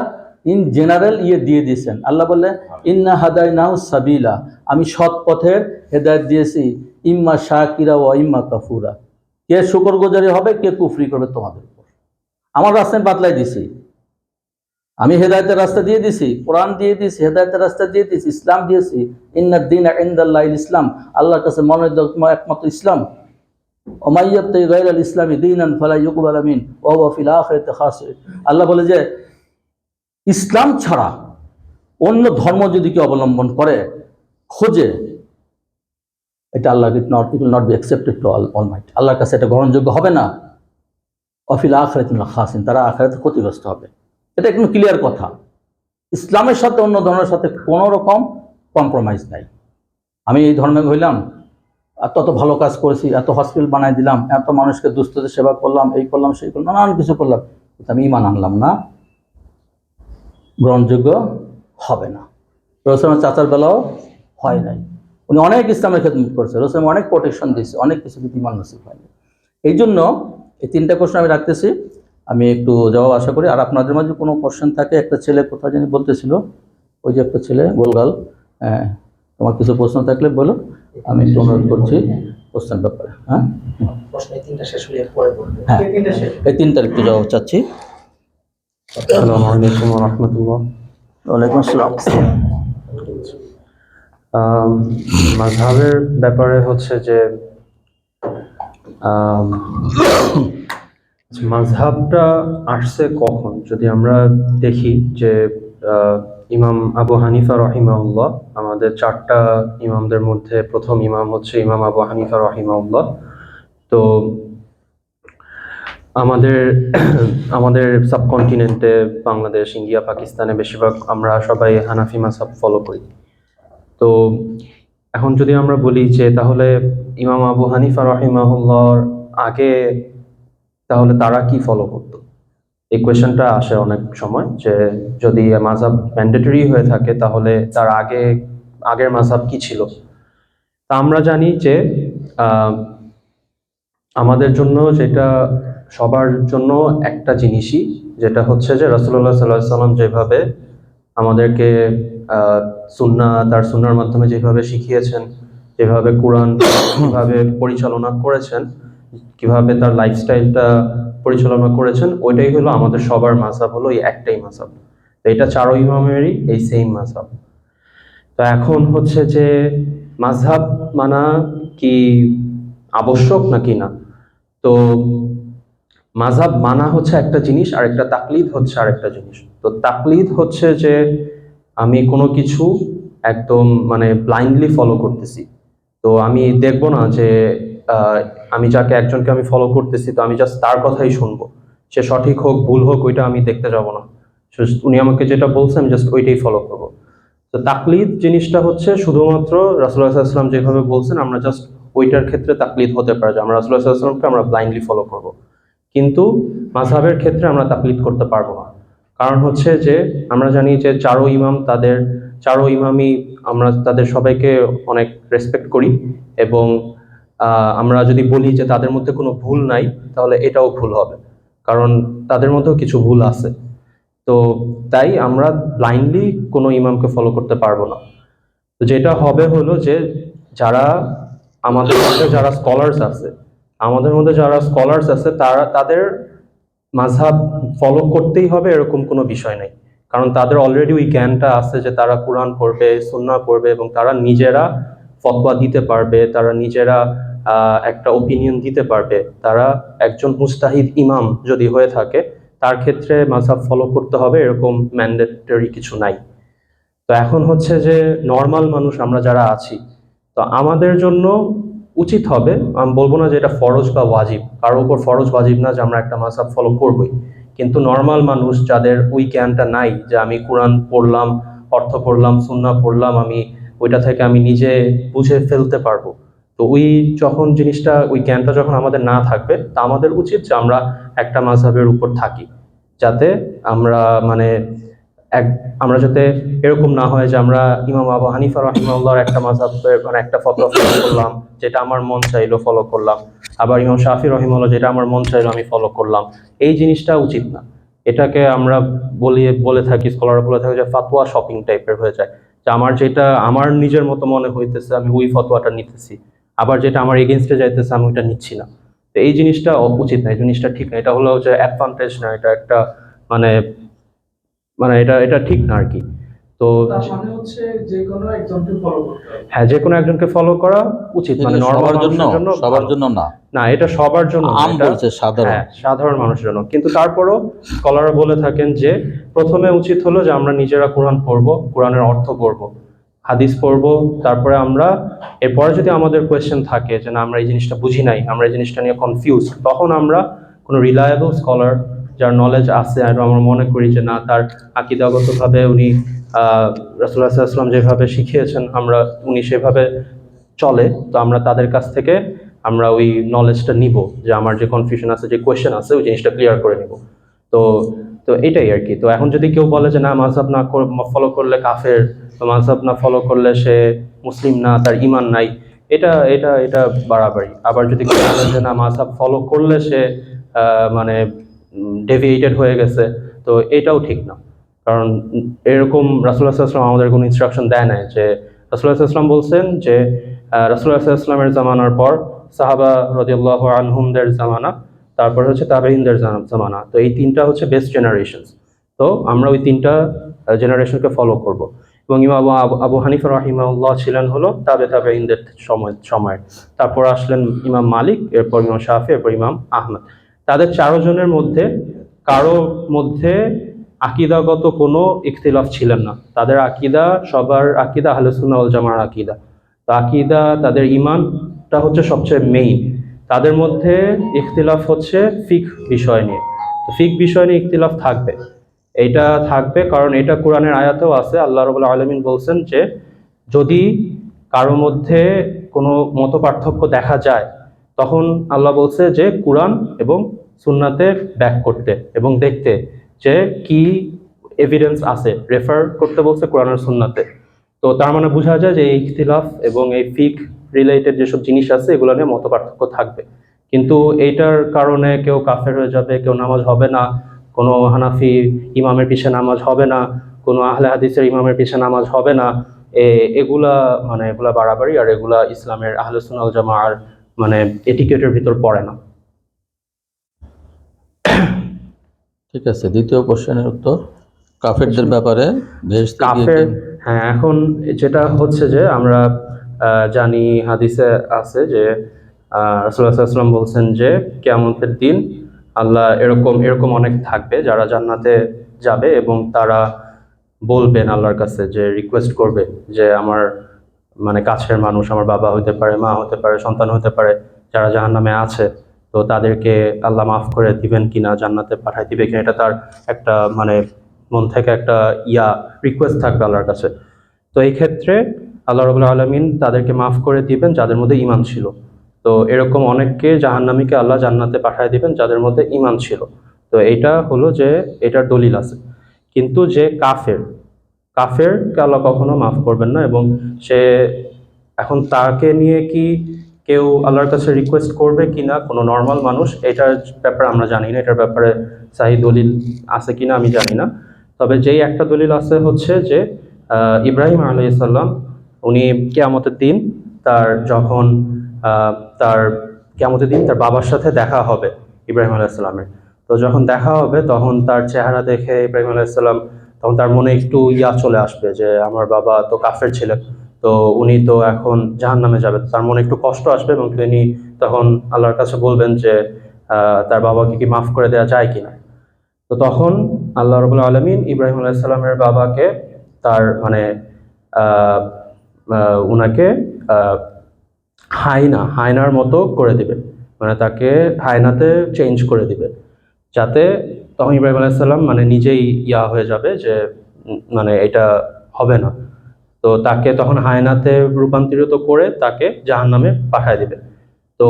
ইন জেনারেল দিয়ে দিয়েছেন। আল্লাহ বলে ইন্না হাদাইনাহু সাবিলা, আমি সৎ পথের হেদায়েত দিয়েছি, ইম্মা শাকিরা ওয়া ইম্মা কাফুরা, কে শুকরগুজারি হবে কে কুফরি করবে তোমাদের উপর। আমার রাস্তায় বাতলাই দিছি, আমি হেদায়েতের রাস্তা দিয়ে দিছি, কোরআন দিয়ে দিছি, হেদায়েতের রাস্তা দিয়ে দিছি, ইসলাম দিয়েছি। ইন্নাদ দীনা ইনদাল্লাহিল ইসলাম, আল্লাহর কাছে মনোনীত একমাত্র ইসলাম। ওমাইয়াবতাগি গায়রাল ইসলামি দীনান ফালা ইউকবাল মিন ওয়া হুয়া ফিল আখিরাতি খাসির। আল্লাহ বলে যে ইসলাম ছাড়া অন্য ধর্ম যদি কেউ অবলম্বন করে খোঁজে, এটা Allah it will not be accepted to almighty, আল্লাহর কাছে এটা গ্রহণযোগ্য হবে না। ওয়া ফিল আখিরাতি খাসিন, তারা আখিরাতে ক্ষতিগ্রস্ত হবে। এটা একদম ক্লিয়ার কথা। ইসলামের সাথে অন্য ধর্মের সাথে কোনো রকম কম্প্রোমাইজ নাই। আমি এই ধর্মে হইলাম, এত ভালো কাজ করেছি, এত হসপিটাল বানাই দিলাম, এত মানুষকে দুস্থদের সেবা করলাম, এই করলাম সেই করলাম, নানান কিছু করলাম, কিন্তু আমি ঈমান আনলাম না, গ্রহণযোগ্য হবে না। রাসূলের চাচার বেলাও হয় নাই, উনি অনেক ইসলামের খেদমত করেছে, রাসূল অনেক প্রোটেকশন দিয়েছে, অনেক কিছু কিন্তু ঈমান নসিব হয়নি। এই জন্য এই তিনটা কোশ্চেন আমি রাখতেছি, আমি একটু জবাব আশা করি। আর আপনাদের মাঝে কোনো কোশ্চেন থাকে, একটা ছেলে কোথায় জানি বলতেছিল, ওই যে একটা ছেলে গোলগাল, তোমার কিছু প্রশ্ন থাকলে বলো, আমি একটু অনুরোধ করছি প্রশ্নের ব্যাপারে। হ্যাঁ, এই তিনটার একটু জবাব চাচ্ছি। আসসালামু আলাইকুম ওয়া রাহমাতুল্লাহ। ওয়ালাইকুম আসসালাম। মাযহাবের ব্যাপারে হচ্ছে যে মাযহাবটা আসছে কখন, যদি আমরা দেখি যে ইমাম আবু হানিফা রহিমাহুল্লাহ, আমাদের চারটা ইমামদের মধ্যে প্রথম ইমাম হচ্ছে ইমাম আবু হানিফা রহিমাহুল্লাহ। তো আমাদের সাবকন্টিনেন্টে বাংলাদেশ, ইন্ডিয়া, পাকিস্তানে বেশিরভাগ আমরা সবাই হানাফি মাযহাব ফলো করি। তো এখন যদি আমরা বলি যে তাহলে ইমাম আবু হানিফা রহিমাহুল্লাহর আগে তাহলে তারা কি ফলো করতো, এই কোয়েশ্চেনটা আসে অনেক সময়, যে যদি মাযহাব ম্যান্ডেটরি হয়ে থাকে তাহলে তার আগের মাযহাব কি ছিল। তা আমরা জানি যে আমাদের জন্য যেটা সবার জন্য একটা জিনিসই, যেটা হচ্ছে যে রাসূলুল্লাহ সাল্লাল্লাহু আলাইহি ওয়াসাল্লাম যেভাবে আমাদেরকে তার সুন্নাহর মাধ্যমে যেভাবে শিখিয়েছেন, যেভাবে কোরআন কিভাবে পরিচালনা করেছেন, কিভাবে তার লাইফস্টাইলটা পরিচালনা করেছেন, ওইটাই হলো আমাদের সবার মাযহাব, হলো এই একটাই মাযহাব। তো এটা চারো ইমামেরই এই সেম মাযহাব। তো এখন হচ্ছে যে মাযহাব মানা কি আবশ্যক নাকি না? তো মাযহাব মানা হচ্ছে একটা জিনিস, আর একটা তাকলিদ হচ্ছে আরেকটা জিনিস। তো তাকলিদ হচ্ছে যে আমি কোনো কিছু একদম মানে ব্লাইন্ডলি ফলো করতেছি। তো আমি দেখবো না যে আমি একজনকে আমি ফলো করতেছি, তো আমি জাস্ট তার কথাই শুনবো, সে সঠিক হোক ভুল হোক ওইটা আমি দেখতে যাব না, উনি আমাকে যেটা বলছে আমি জাস্ট ওইটাই ফলো করবো। তো তাকলিদ জিনিসটা হচ্ছে শুধুমাত্র রাসূলুল্লাহ সাল্লাল্লাহু আলাইহি ওয়াসাল্লাম যেভাবে বলছেন আমরা জাস্ট ওইটার ক্ষেত্রে তাকলিদ হতে পারে, যে আমরা রাসূলুল্লাহ সাল্লাল্লাহু আলাইহি ওয়াসাল্লামকে আমরা ব্লাইন্ডলি ফলো করব। কিন্তু মাযহাবের ক্ষেত্রে আমরা তাকলিদ করতে পারবো না। কারণ হচ্ছে যে আমরা জানি যে চারো ইমাম তাদের চারো ইমামই আমরা তাদের সবাইকে অনেক রেসপেক্ট করি, এবং আমরা যদি বলি যে তাদের মধ্যে কোনো ভুল নাই তাহলে এটাও ভুল হবে, কারণ তাদের মধ্যেও কিছু ভুল আছে। তো তাই আমরা ব্লাইন্ডলি কোনো ইমামকে ফলো করতে পারবো না। তো যেটা হবে হলো যে যারা আমাদের মধ্যে যারা স্কলার্স আছে, তারা তাদের মাযহাব ফলো করতেই হবে এরকম কোনো বিষয় নেই, কারণ তাদের অলরেডি ওই জ্ঞানটা আছে যে তারা কোরআন পড়বে, সুন্নাহ পড়বে, এবং তারা নিজেরা ফতোয়া দিতে পারবে, তারা নিজেরা একটা ওপিনিয়ন দিতে পারবে। তারা একজন মুজতাহিদ ইমাম যদি হয়ে থাকে, তার ক্ষেত্রে মাযহাব ফলো করতে হবে এরকম ম্যান্ডেটরি কিছু নাই। তো এখন হচ্ছে যে নর্মাল মানুষ আমরা যারা আছি, তো আমাদের জন্য উচিত হবে, আমি বলবো না যে এটা ফরজ বা ওয়াজিব, কারোর উপর ফরজ ওয়াজিব না যে আমরা একটা মাযহাব ফলো করবই, কিন্তু নর্মাল মানুষ যাদের ওই জ্ঞানটা নাই যে আমি কোরআন পড়লাম, অর্থ পড়লাম, সুন্নাহ পড়লাম, আমি ওইটা থেকে আমি নিজে বুঝে ফেলতে পারবো, তো ওই যখন জিনিসটা ওই জ্ঞানটা যখন আমাদের না থাকবে, তা আমাদের উচিত যে আমরা একটা মাযহাবের উপর থাকি, যাতে আমরা মানে এক আমরা যাতে এরকম না হয় যে আমরা ইমাম আবু হানিফা রাহিমাহুল্লাহর একটা মাযহাবের মানে একটা ফতোয়া ফলো করলাম, যেটা আমার মন চাইলো ফলো করলাম, আবার ইমাম শাফি রহিমাহুল্লাহ যেটা আমার মন চাইলো আমি ফলো করলাম। এই জিনিসটা উচিত না। এটাকে আমরা বলে থাকি, স্কলাররা বলে থাকে যে ফাতোয়া শপিং টাইপের হয়ে যায়, যে আমার যেটা আমার নিজের মতো মনে হইতেছে আমি ওই ফতোয়াটা নিতেছি, আবার যেটা আমার এগেনস্টে যাইতেছে আমি ওইটা নিচ্ছি না। তো এই জিনিসটা উচিত না, এই জিনিসটা ঠিক না, এটা হলো যে অ্যাডভান্টেজ না, এটা একটা মানে মানে এটা এটা ঠিক না আর কি। তো তার মানে হচ্ছে যে কোনো একজনকে ফলো করতে হবে। হ্যাঁ, যে কোনো একজনকে ফলো করা উচিত, মানে নর্মাল মানুষের জন্য সবার জন্য না, না, এটা সবার জন্য না, আম এটা বলছে সাধারণ। হ্যাঁ সাধারণ মানুষের জন্য। কিন্তু তারপরও স্কলাররা বলে থাকেন যে প্রথমে উচিত হলো যে আমরা নিজেরা কোরআন পড়বো, কোরআনের অর্থ পড়বো, হাদিস পড়বো, তারপরে আমরা এরপরে যদি আমাদের কোয়েশ্চেন থাকে যে না আমরা এই জিনিসটা বুঝি নাই, আমরা এই জিনিসটা নিয়ে কনফিউজ, তখন আমরা কোনো রিলায়েবল স্কলার যার নলেজ আছে আর আমরা মনে করি যে না তার আকীদাগতভাবে উনি রাসূলুল্লাহ সাল্লাল্লাহু আলাইহি ওয়াসাল্লাম যেভাবে শিখিয়েছেন আমরা উনি সেভাবে চলে, তো আমরা তাদের কাছ থেকে আমরা ওই নলেজটা নিব, যে আমার যে কনফিউশন আছে, যে কোয়েশ্চেন আছে, ওই জিনিসটা ক্লিয়ার করে নিব। তো তো এটাই আর কি। তো এখন যদি কেউ বলে যে না মাযহাব না ফলো করলে কাফের, বা মাযহাব না ফলো করলে সে মুসলিম না, তার ঈমান নাই, এটা এটা এটা বাড়াবাড়ি। আবার যদি কেউ বলে যে না মাযহাব ফলো করলে সে মানে ডেভিয়েটেড হয়ে গেছে, তো এটাও ঠিক না, কারণ এরকম রাসূলুল্লাহ সাল্লাল্লাহু আলাইহি ওয়াসাল্লাম আমাদের কোনো ইনস্ট্রাকশন দেয় নাই যে রাসূলুল্লাহ সাল্লাল্লাহু আলাইহি ওয়াসাল্লাম বলছেন যে রাসূলুল্লাহ সাল্লাল্লাহু আলাইহি ওয়াসাল্লামের জামানার পর সাহাবা রাদিয়াল্লাহু আনহুমদের জামানা, তারপর হচ্ছে তাবেঈনদের জামানা, তো এই তিনটা হচ্ছে বেস্ট জেনারেশনস। তো আমরা ওই তিনটা জেনারেশনকে ফলো করব। এবং ইমাম আবু হানিফা রাহিমাহুল্লাহ ছিলেন হলো তাবেঈনদের সময়, তারপর আসলেন ইমাম মালিক, এরপর ইমাম শাফি, এরপর ইমাম আহমদ। তাদের চারজনের মধ্যে কারো মধ্যে আকীদাগত কোনো ইখতিলাফ ছিলেন না, তাদের আকীদা সবার আকীদা আহলে সুন্নাহ ওয়াল জামাআর আকীদা। তো আকীদা তাদের ঈমানটা হচ্ছে সবচেয়ে মেইন। তাদের মধ্যে ইখতিলাফ হচ্ছে ফিকহ বিষয় নিয়ে। তো ফিকহ বিষয় নিয়ে ইখতিলাফ থাকবে, এইটা থাকবে, কারণ এটা কোরআনের আয়াতেও আছে। আল্লাহ রাব্বুল আলামিন বলছেন যে যদি কারো মধ্যে কোনো মত পার্থক্য দেখা যায়, তখন আল্লাহ বলছে যে কোরআন এবং সুন্নাতে ব্যাক করতে এবং দেখতে যে কি এভিডেন্স আছে, রেফার করতে বলছে কোরআন আর সুন্নাতে। তো তার মানে বোঝা যায় যে এই ইখতিলাফ এবং এই ফিকহ রিলেটেড যেসব জিনিস আছে এগুলো নিয়ে মত পার্থক্য থাকবে, কিন্তু এইটার কারণে কেউ কাফের হয়ে যাবে, কেউ নামাজ হবে না, কোনো হানাফি ইমামের পিছে নামাজ হবে না, কোনো আহলে হাদিসের ইমামের পিছে নামাজ হবে না, এগুলা মানে এগুলা বাড়াবাড়ি, আর এগুলা ইসলামের আহলে সুন্নাহ ওয়াল জামাআর মানে এটিকেটের ভিতর পড়ে না। ঠিক আছে, দ্বিতীয় কোশ্চেনের উত্তর কাফেরদের ব্যাপারে বেহেশতে গিয়ে কাফের, হ্যাঁ, এখন যেটা হচ্ছে যে আমরা জানি হাদিসে আছে যে রাসূলুল্লাহ সাল্লাল্লাহু আলাইহি ওয়াসাল্লাম বলছেন যে কিয়ামতের দিন আল্লাহ এরকম এরকম অনেক থাকবে যারা জান্নাতে যাবে, এবং তারা বলবেন আল্লাহর কাছে যে রিকোয়েস্ট করবে যে আমার মানে কাছের মানুষ, আমার বাবা হতে পারে, মা হতে পারে, সন্তান হতে পারে, যারা জাহান্নামে আছে, তো তাদেরকে আল্লাহ মাফ করে দিবেন কিনা, জান্নাতে পাঠাই দিবে কিনা, এটা তার একটা মানে মন থেকে একটা রিকোয়েস্ট থাকবে আল্লাহর কাছে। তো এই ক্ষেত্রে আল্লাহ রাব্বুল আলামিন তাদেরকে মাফ করে দিবেন যাদের মধ্যে ঈমান ছিল। তো এরকম অনেককে জাহান্নামীকে আল্লাহ জান্নাতে পাঠিয়ে দিবেন যাদের মধ্যে ঈমান ছিল। তো এটা হলো যে এটার দলিল আছে। কিন্তু যে কাফের, কাফেরকে আল্লাহ কখনো মাফ করবেন না। এবং সে এখন তাকে নিয়ে কি কেউ আল্লাহর কাছে রিকোয়েস্ট করবে কিনা কোনো নর্মাল মানুষ, এটার ব্যাপারে আমরা জানি না। এটার ব্যাপারে সাহি দলিল আছে কিনা আমি জানি না। তবে যেই একটা দলিল আছে হচ্ছে যে ইব্রাহিম আলাইহিস সালাম উনি কিয়ামতের দিন যখন তার কিয়ামতের দিন তার বাবার সাথে দেখা হবে ইব্রাহিম আলাইহিস সালামের। তো যখন দেখা হবে তখন তার চেহারা দেখে ইব্রাহিম আলাইহিস সালাম তখন তার মনে একটু চলে আসবে যে আমার বাবা তো কাফের ছিলেন, তো উনি তো এখন জাহান্নামে যাবে। তার মনে একটু কষ্ট আসবে এবং তিনি তখন আল্লাহর কাছে বলবেন যে তার বাবাকে কি মাফ করে দেওয়া যায় কিনা। তো তখন আল্লাহ রাব্বুল আলামিন ইব্রাহিম আলাইহিস সালামের বাবাকে তার মানে আহ, উনাকে আহ, হায়নার মতো করে দিবে, মানে তাকে হায়নাতে চেঞ্জ করে দিবে, যাতে তখন ইব্রাহিম আলাইহিস সালাম মানে নিজেই হয়ে যাবে যে মানে এটা হবে না। তো তাকে তখন হায়নাতে রূপান্তরিত করে তাকে জাহান্নামে পাঠায় দিবে। তো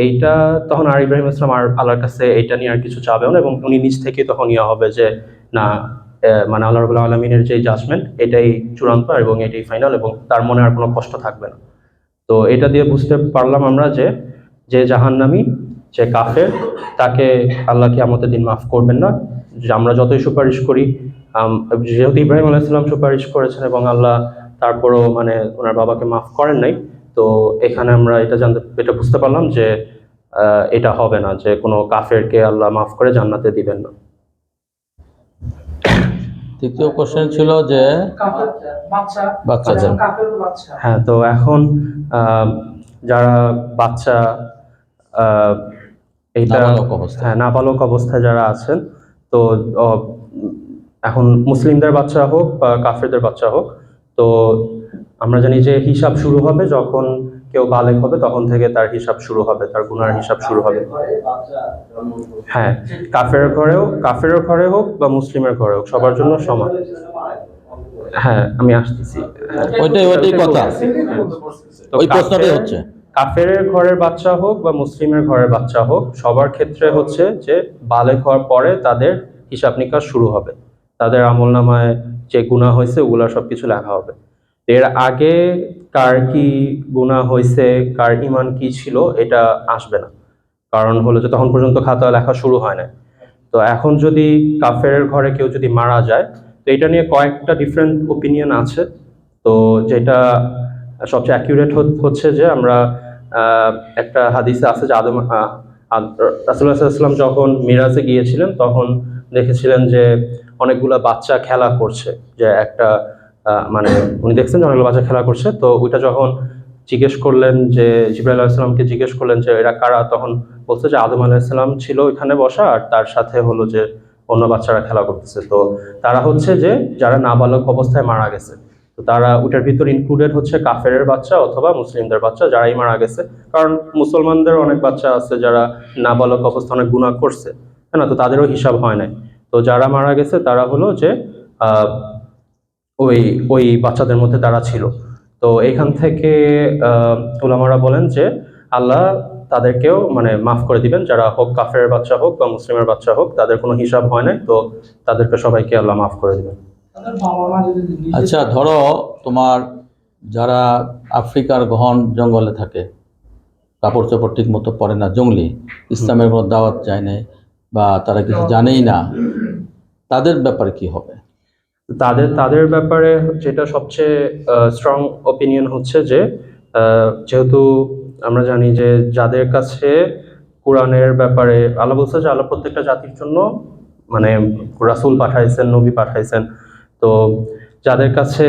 এইটা তখন আর ইব্রাহিম ইসলাম আর আল্লাহর কাছে এইটা নিয়ে আর কিছু চাবেও না, এবং উনি নিজ থেকে তখন হবে যে না, মানে আল্লাহ রাব্বুল আলামিনের যে জাজমেন্ট এটাই চূড়ান্ত এবং এটাই ফাইনাল, এবং তার মনে আর কোনো কষ্ট থাকবে না। তো এটা দিয়ে বুঝতে পারলাম আমরা যে যে জাহান্নামী, যে কাফের, তাকে আল্লাহ কিয়ামতের দিন মাফ করবেন না। যে আমরা যতই সুপারিশ করি, যেহেতু ইব্রাহিম আলাইহিস সালাম সুপারিশ করেছেন এবং আল্লাহ তারপরও মানে ওনার বাবাকে মাফ করেন নাই, তো এখানে আমরা এটা বুঝতে পারলাম যে এটা হবে না, যে কোনো কাফেরকে আল্লাহ মাফ করে জান্নাতে দিবেন না। তৃতীয় কোশ্চেন ছিল যে কাফের বাচ্চাদের। যেমন কাফের বাচ্চা। হ্যাঁ, তো এখন যারা বাচ্চা এইটা নাবালক অবস্থায়। হ্যাঁ, নাবালক অবস্থায় যারা আছেন, তো এখন মুসলিমদের বাচ্চা হোক বা কাফেরদের বাচ্চা হোক, তো আমরা জানি যে হিসাব শুরু হবে যখন কেউ বালেগ হবে, তখন থেকে তার হিসাব শুরু হবে, তার গুনার হিসাব শুরু হবে। হ্যাঁ, কাফের ঘরে হোক বা মুসলিমের ঘরে হোক, সবার জন্য সমান। হ্যাঁ, আমি আসতেছি। ওইটাই কথা। তো ওই প্রশ্নটাই হচ্ছে। কাফের ঘরের বাচ্চা হোক বা মুসলিমের ঘরের বাচ্চা হোক, সবার ক্ষেত্রে হচ্ছে যে বালেগ হওয়ার পরে তাদের হিসাব নিকাশ শুরু হবে, তাদের আমলনামায় যে গুনাহ হয়েছে ওগুলা সবকিছু লেখা হবে। এর আগে কার কি গুনাহ হয়েছে, কার ঈমান কি ছিল, এটা আসবে না, কারণ হলো যে তখন পর্যন্ত খাতা লেখা শুরু হয় না। তো এখন যদি কাফের ঘরে কেউ যদি মারা যায়, তো এটা নিয়ে কয়েকটা ডিফারেন্ট ওপিনিয়ন আছে। তো যেটা সবচেয়ে অ্যাকিউরেট হচ্ছে যে আমরা একটা হাদিসে আছে যে রাসূলুল্লাহ সাল্লাল্লাহু আলাইহি ওয়াসাল্লাম যখন মিরাজে গিয়েছিলেন তখন দেখেছিলেন যে অনেকগুলা বাচ্চা খেলা করছে, যে একটা মানে উনি দেখছেন যে অনেকগুলো বাচ্চা খেলা করছে। তো ওইটা যখন জিজ্ঞেস করলেন, যে জিবরাইল আলাইহিস সালামকে জিজ্ঞেস করলেন যে এরা কারা, তখন বলছে যে আদম আলাইহিস সালাম ছিল এখানে বসা, আর তার সাথে হলো যে অন্য বাচ্চারা খেলা করতেছে। তো তারা হচ্ছে যে যারা নাবালক অবস্থায় মারা গেছে, তো তারা ওটার ভিতর ইনক্লুডেড হচ্ছে কাফেরের বাচ্চা অথবা মুসলিমদের বাচ্চা যারাই মারা গেছে। কারণ মুসলমানদের অনেক বাচ্চা আছে যারা নাবালক অবস্থা অনেক গুনাহ করছে, তাই না? তো তাদেরও হিসাব হয় নাই। তো যারা মারা গেছে তারা হলো যে আহ ওই ওই বাচ্চাদের মধ্যে তারা ছিল। তো এখান থেকে উলামারা বলেন যে আল্লাহ তাদেরকেও মানে মাফ করে দিবেন, যারা হোক কাফের বাচ্চা হোক বা মুসলিমের বাচ্চা হোক, তাদের কোনো হিসাব হয় নাই, তো তাদেরকে সবাইকে আল্লাহ মাফ করে দিবেন। তাদের বাবা মা যদি নিজে আচ্ছা, ধরো তোমার যারা আফ্রিকার ঘন জঙ্গলে থাকে, কাপড় চোপড় ঠিক মতো পরে না, জঙ্গলি, ইসলামের কোনো দাওয়াত যায় না বা তারা কিছু জানেই না, তাদের ব্যাপারে কি হবে? তাদের ব্যাপারে যেটা সবচেয়ে স্ট্রং ওপিনিয়ন হচ্ছে যে যেহেতু আমরা জানি যে যাদের কাছে কোরআনের ব্যাপারে আল্লাহ বলছে যে আল্লাহ প্রত্যেকটা জাতির জন্য মানে রাসূল পাঠাইছেন, নবী পাঠাইছেন। তো যাদের কাছে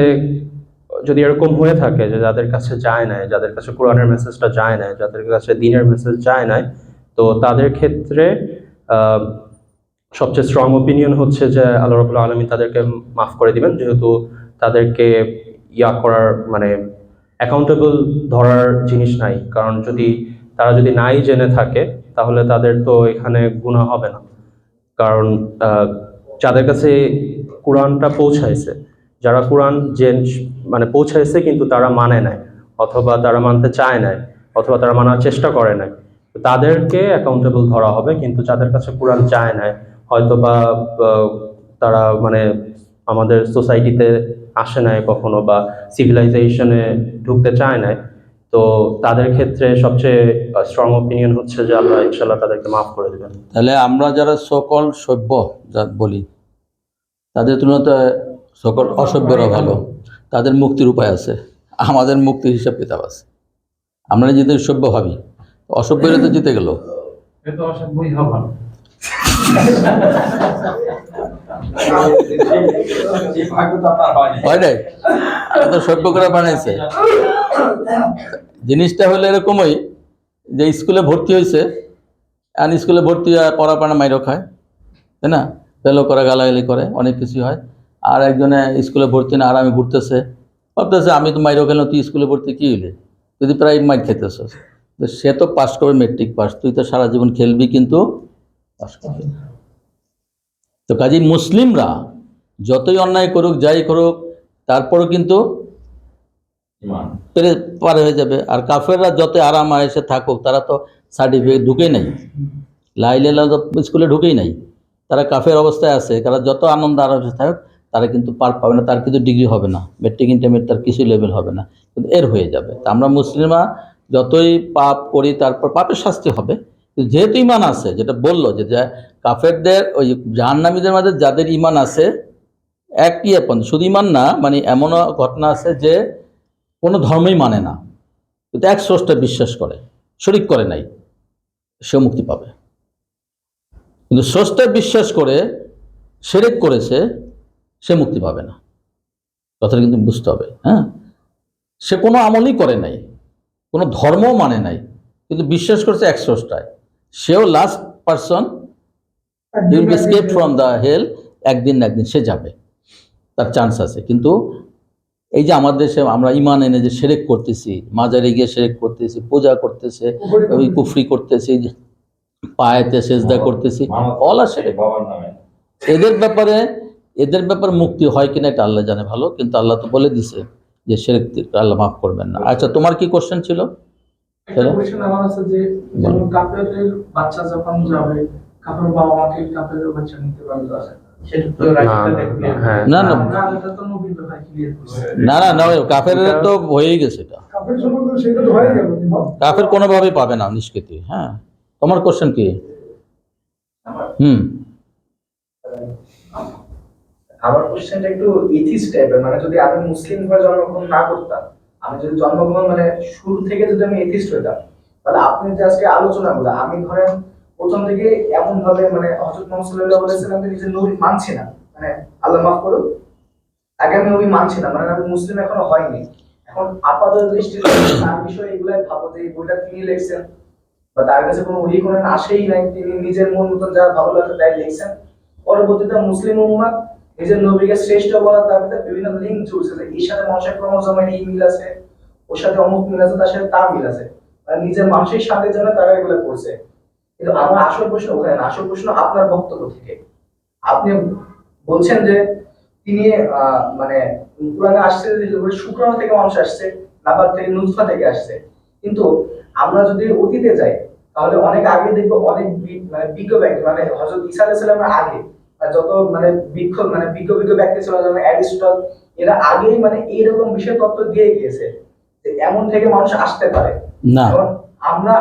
যদি এরকম হয়ে থাকে যে যাদের কাছে যায় নাই, যাদের কাছে কোরআনের মেসেজটা যায় নাই, যাদের কাছে দ্বীনের মেসেজ যায় নাই, তো তাদের ক্ষেত্রে আহ, সবচেয়ে স্ট্রং ওপিনিয়ন হচ্ছে যে আল্লাহ রাব্বুল আলামিন তাদেরকে মাফ করে দিবেন, যেহেতু তাদেরকে করার মানে অ্যাকাউন্টেবল ধরার জিনিস নাই। কারণ তারা যদি নাই জেনে থাকে তাহলে তাদের তো এখানে গুনাহ হবে না। কারণ যাদের কাছে কোরআনটা পৌঁছাইছে, যারা কোরআন মানে পৌঁছাইছে কিন্তু তারা মানে নাই, অথবা তারা মানতে চায় নাই, অথবা তারা মানার চেষ্টা করে নাই, তো তাদেরকে অ্যাকাউন্টেবল ধরা হবে। কিন্তু যাদের কাছে কোরআন চায় নাই, হয়তো বা তারা মানে আমাদের সোসাইটিতে আসে নাই কখনো বা সিভিলাইজেশনে ঢুকতে চায় নাই, তো তাদের ক্ষেত্রে সবচেয়ে স্ট্রং অপিনিয়ন হচ্ছে যে আল্লাহ ইনশাল্লাহ তাদেরকে মাফ করে দেবেন। তাহলে আমরা যারা সকল সভ্য যা বলি তাদের তুলনাতে সকল অসভ্যরা ভালো, তাদের মুক্তির উপায় আছে, আমাদের মুক্তির হিসাব কিতাব আছে। আমরা যদি সভ্য ভাবি, অসভ্যরা তো জিতে গেল। এটা অসম্ভবই হবে না। হয় নাই, এটা তো সভ্য করে বানাইছে। জিনিসটা হলো এরকমই যে স্কুলে ভর্তি হয়েছে, আর স্কুলে ভর্তি হয়ে পড়াপাড়া মাইরও খায়, তাই না, ফেলো করে গালাগালি করে, অনেক কিছু হয়। আর একজনে স্কুলে ভর্তি না আরামে ঘুরতেছে, ভাবতেছে আমি তো মাইরও খেলাম, তুই স্কুলে ভর্তি কী হইলে, তুই তো প্রায় মাইর খেতেছিস। তো সে তো পাস করবে, মেট্রিক পাস, তুই তো সারা জীবন খেলবি কিন্তু পাস করবি না। তো কাজেই মুসলিমরা যতই অন্যায় করুক যাই করুক তারপরও কিন্তু পার হয়ে যাবে। আর কাফেররা যত আরাম আয়েসে থাকুক, তারা তো সার্টিফিকেট ঢুকেই নাই, লাইলেলা স্কুলে ঢুকেই নাই, তারা কাফের অবস্থায় আছে। তারা যত আনন্দ আরামে থাকুক, তারা কিন্তু পার পাবে না, তার কিন্তু ডিগ্রি হবে না, মেট্রিক ইন্টারমিডিয়েট তার কিছু লেভেল হবে না, কিন্তু এর হয়ে যাবে। তা আমরা মুসলিমরা যতই পাপ করি তারপর পাপের শাস্তি হবে, কিন্তু যেহেতু ইমান আছে, যেটা বললো যে কাফেরদের ওই জাহান্নামীদের মাঝে যাদের ইমান আছে একই আপন, শুধু ইমান না, মানে এমনও ঘটনা আছে যে কোনো ধর্মই মানে না, কিন্তু এক স্রষ্টা বিশ্বাস করে, শরিক করে নাই, সে মুক্তি পাবে। কিন্তু স্রষ্টা বিশ্বাস করে শিরক করেছে, সে মুক্তি পাবে না। কথাটা কিন্তু বুঝতে হবে। হ্যাঁ, সে কোনো আমলই করে নাই, কোনো ধর্মও মানে নাই, কিন্তু বিশ্বাস করছে এক স্রষ্টায়, সেও last person, he will escape from the hell, একদিন না একদিন সে যাবে, তার চান্স আছে। কিন্তু এই যে আমাদের দেশে আমরা ইমান এনে যে শিরক করতেছি, মাজারে গিয়ে শিরক করতেছি, পূজা করতেছে, ওই কুফরি করতেছি, পায়েতে সেজদা করতেছি, অল আর শিরক। এদের ব্যাপারে মুক্তি হয় কিনা এটা আল্লাহ জানে ভালো, কিন্তু আল্লাহ তো বলে দিছে যে শিরক আল্লাহ মাফ করবেন না। আচ্ছা, তোমার কি কোশ্চেন ছিল? একটা কোশ্চেন আমার আছে যে যেমন কাফেরের বাচ্চা যখন যাবে, কাফের বাবা মাকে কাফেরের বাচ্চা নিতে পারবে, সেটা তো রাইটটা দেখবে। না না না, এটা তো নবী তো ভাই ক্লিয়ার করছে। না না না, কাফের তো হয়েই গেছে, এটা কাফের সম্পর্কে সেটা তো হয়ে গেল। কাফের কোনোভাবেই পাবে না নিষ্কৃতি। হ্যাঁ, তোমার কোশ্চেন কি? আমার কোশ্চেনটা একটু ইথিস টাইপের, মানে যদি আমি মুসলিম ঘরে জন্মগ্রহণ না করতাম, আমি যদি জন্মগ্রহণ মানে শুরু থেকে যদি আমি এথিস্ট হইতাম, তাহলে আপনি যে আজকে আলোচনাগুলো, আমি ধরেন প্রথম থেকে এমন ভাবে মানে হযরত মুহাম্মদ সাল্লাল্লাহু আলাইহি ওয়াসাল্লামকে নিজের নবী মানছি না, মানে আল্লাহ মাফ করুক, আগে আমি নবী মানছি না, মানে আমি মুসলিম এখনো হয়নি। এখন আপাতত দৃষ্টিতে তার বিষয়ে এগুলাই ভাবো যে এই বইটা তিনি লিখছেন, বা তার কাছে কোনো ওহী কোরআন আসেই নাই, তিনি নিজের মন মতন যা ভালো লাগে তাই লিখছেন। পরবর্তীতে মুসলিম উম্মাহ নিজের নবীকে শ্রেষ্ঠ বলার দাবিতে বিভিন্ন লিঙ্ক জুড়ছে যে এর সাথে মানসিক ক্রোমোজোমের এই মিল আছে, ওর সাথে অমুক মিল আছে, তার সাথে তা মিল আছে, মানে নিজের মানসিক শান্তির জন্য তারা এগুলো করছে। কিন্তু আমার আসল প্রশ্ন ওখানে না, আসল প্রশ্ন আপনার বক্তব্য থেকে। আপনি বলছেন যে তিনি মানে কোরআনে আসছে যে শুক্রাণু থেকে মানুষ আসছে, নাবাত থেকে, নুতফা থেকে আসছে। কিন্তু আমরা যদি অতীতে যাই, তাহলে অনেক আগে দেখবো অনেক মানে বিজ্ঞ ব্যক্তি, মানে হযরত ঈসা আলাইহিস সালামের আগে যত মানে বিজ্ঞ ব্যক্তি ছিল, যেমন অ্যারিস্টটল, এরা আগেই মানে এইরকম বিষয় তত্ত্ব দিয়ে গিয়েছে যে এমন থেকে মানুষ আসতে পারে না, এখন আমরা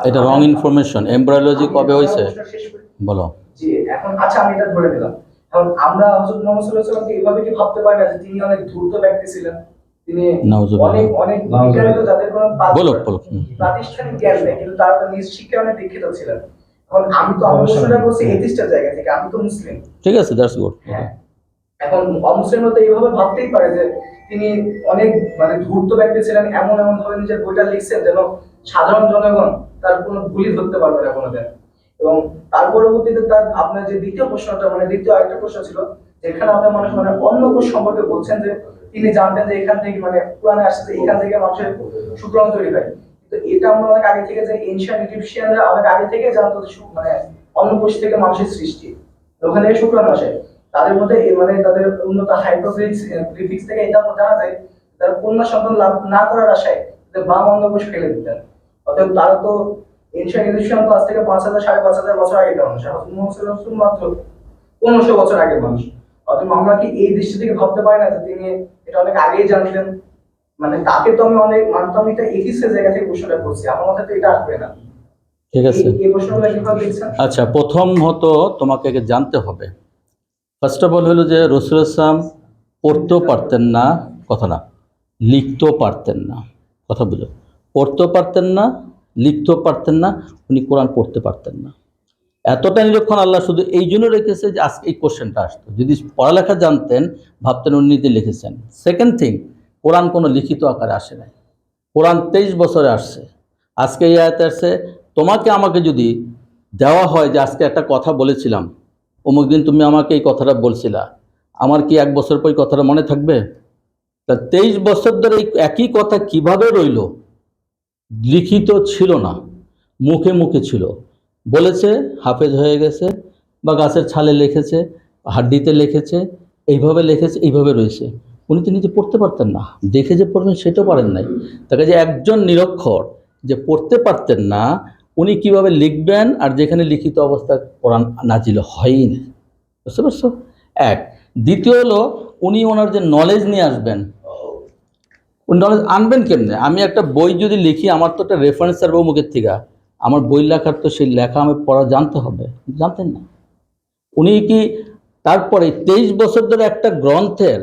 এটা রং ইনফরমেশন। এমব্রায়োলজি কবে হয়েছে বলো? জি, এখন আচ্ছা আমি এটা ধরে নিলাম। এখন আমরা হযরত মুহাম্মদ সাল্লাল্লাহু আলাইহি ওয়াসাল্লামকে এভাবে কি ভাবতে পারি না যে তিনি অনেক ধূর্ত ব্যক্তি ছিলেন, তিনি অনেক বিজ্ঞানীত যাদের কোনো প্রাতিষ্ঠানিক জ্ঞান নেই, কিন্তু তারা তো নিজ শিক্ষায় অনেক দীক্ষিত ছিলেন। এখন আমি তো আমার প্রশ্নটা বলছি এথিস্টের জায়গা থেকে, আমি তো মুসলিম, ঠিক আছে, দ্যাটস গুড। হ্যাঁ, এখন অমুসলিমরা তো এইভাবে ভাবতেই পারে যে তিনি অনেক মানে ধূর্ত ব্যক্তি ছিলেন, এমন ভাবে নিজের বইটা লিখছেন যেন সাধারণ জনগণ তার কোনো ভুলই ধরতে পারবে না কোনোদিন। এবং তার পরবর্তীতে তার আপনার যে দ্বিতীয় প্রশ্নটা, মানে দ্বিতীয় আরেকটা প্রশ্ন ছিল, যেখানে আপনার মানুষ মানে অন্য কোষ সম্পর্কে বলছেন যে তিনি জানতেন যে এখান থেকে মানে পুরাণে আসছে যে এখান থেকে মানুষের শুক্রাণু তৈরি হয়। তো এটা আমরা অনেক আগে থেকে যে এনশিয়েন্ট ইজিপশিয়ানরা অনেক আগে থেকে জানতো যে মানে অন্য কোষ থেকে মানুষের সৃষ্টি, ওখানে থেকে শুক্রাণু আসে। তাদের মধ্যে মানে তাদের উন্নত হাইড্রোগ্লিফিক্স থেকে এটা জানা যায় তারা কন্যা সন্তান লাভ না করার আশায় বাম অঙ্গকোষ ফেলে দিতেন। অতএব তারা তো এনশিয়েন্ট ইজিপশিয়ান তো আজ থেকে 5,000 5,500 বছর আগে মানুষ, এখন মুহাম্মদ সাল্লাল্লাহু আলাইহি ওয়াসাল্লাম মাত্র 1500 বছর আগের মানুষ। অথবা আমরা কি এই দৃষ্টি থেকে ভাবতে পারি না যে তিনি এটা অনেক আগেই জানতেন? মানে তাকে তো আমি অনেক মানে তো আমি এটা এথিক্সের জায়গা থেকে প্রশ্নটা করছি, আমার মাথায় তো এটা আসবে না। ঠিক আছে, এই প্রশ্নগুলো কিভাবে দেখছেন? আচ্ছা প্রথমত তোমাকে আগে জানতে হবে, ফার্স্ট অফ অল হলো যে রাসূল ইসলাম পড়তেও পারতেন না, কথা না, লিখতেও পারতেন না, কথা বুঝো, পড়তেও পারতেন না, লিখতেও পারতেন না, উনি কোরআন পড়তে পারতেন না। এতটা নিরক্ষণ আল্লাহ শুধু এই জন্য রেখেছে যে আজকে এই কোশ্চেনটা আসতো। যদি পড়ালেখা জানতেন ভাবতেন উনি নিজে লিখেছেন। সেকেন্ড থিং, কোরআন কোনো লিখিত আকারে আসে নাই, কোরআন 23 বছরে আসছে। আজকে এই আয়াতে আসছে, তোমাকে আমাকে যদি দেওয়া হয় যে আজকে একটা কথা বলেছিলাম, অমুক দিন তুমি আমাকে এই কথাটা বলছিলা, আমার কি 1 বছর পর এই কথাটা মনে থাকবে? তা 23 বছর ধরে এই একই কথা কিভাবে রইল? লিখিত ছিল না, মুখে মুখে ছিল, বলেছে, হাফেজ হয়ে গেছে, বা গাছের ছালে লিখেছে, হাড্ডিতে লিখেছে, এইভাবে লিখেছে, এইভাবে রয়েছে। উনি তো নিজে পড়তে পারতেন না, দেখে যে পড়বেন সেটাও পারেন নাই। তাকে যে একজন নিরক্ষর যে পড়তে পারতেন না, উনি কিভাবে লিখবেন? আর যেখানে লিখিত অবস্থায় কোরআন নাজিল হয়ই না, বুঝতে পারছো? এক। দ্বিতীয় হলো, উনি ওনার যে নলেজ নিয়ে আসবেন, ওই নলেজ আনবেন কেমনে? আমি একটা বই যদি লিখি, আমার তো একটা রেফারেন্স আসবে মুখের থেকে, আমার বই লেখার তো সেই লেখা আমি পড়া জানতে হবে, জানতেন না। উনি কি তারপরে 23 বছর ধরে একটা গ্রন্থের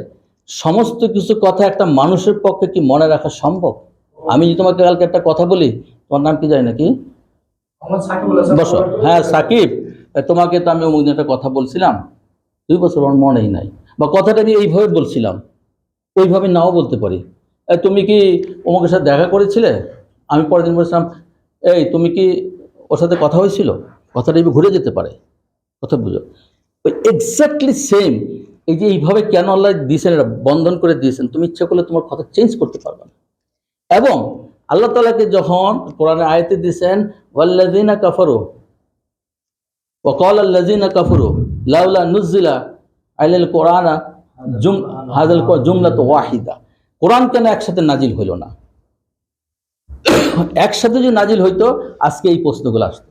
সমস্ত কিছু কথা একটা মানুষের পক্ষে কি মনে রাখা সম্ভব? আমি যদি তোমাকে কালকে একটা কথা বলি, তোমার নাম কি জানি নাকি, মোহাম্মদ সাকিবুল হাসান। বসো, হ্যাঁ সাকিব, তোমাকে তো আমি অমুক দিন একটা কথা বলছিলাম, 2 বছর আমার মনেই নাই, বা কথাটা আমি এইভাবে বলছিলাম, ওইভাবে নাও বলতে পারি। তুমি কি অমুকের সাথে দেখা করেছিলে? আমি পরের দিন বলছিলাম, এই তুমি কি ওর সাথে কথা হয়েছিল? কথাটা এইভাবে ঘুরে যেতে পারে, কথা বুঝো। ওই এক্স্যাক্টলি সেম, এই যে এইভাবে কেন আল্লাহ দিয়েছেন, এটা বন্ধন করে দিয়েছেন, তুমি ইচ্ছা করলে তোমার কথা চেঞ্জ করতে পারবে না। এবং আল্লাহ তাআলাকে যখন কোরআনে আয়াতে দিয়েছেন, ওয়াল্লাযিনা কাফারু ওয়া ক্বালা আল্লাযিনা কাফারু লাউলা নুজিলা আলাইল কোরআনা হাযাল জুমলাতু ওয়াহিদা, কোরআন কেন একসাথে নাজিল হইল না? একসাথে যদি নাজিল হইতো আজকে এই প্রশ্নগুলো আসতো।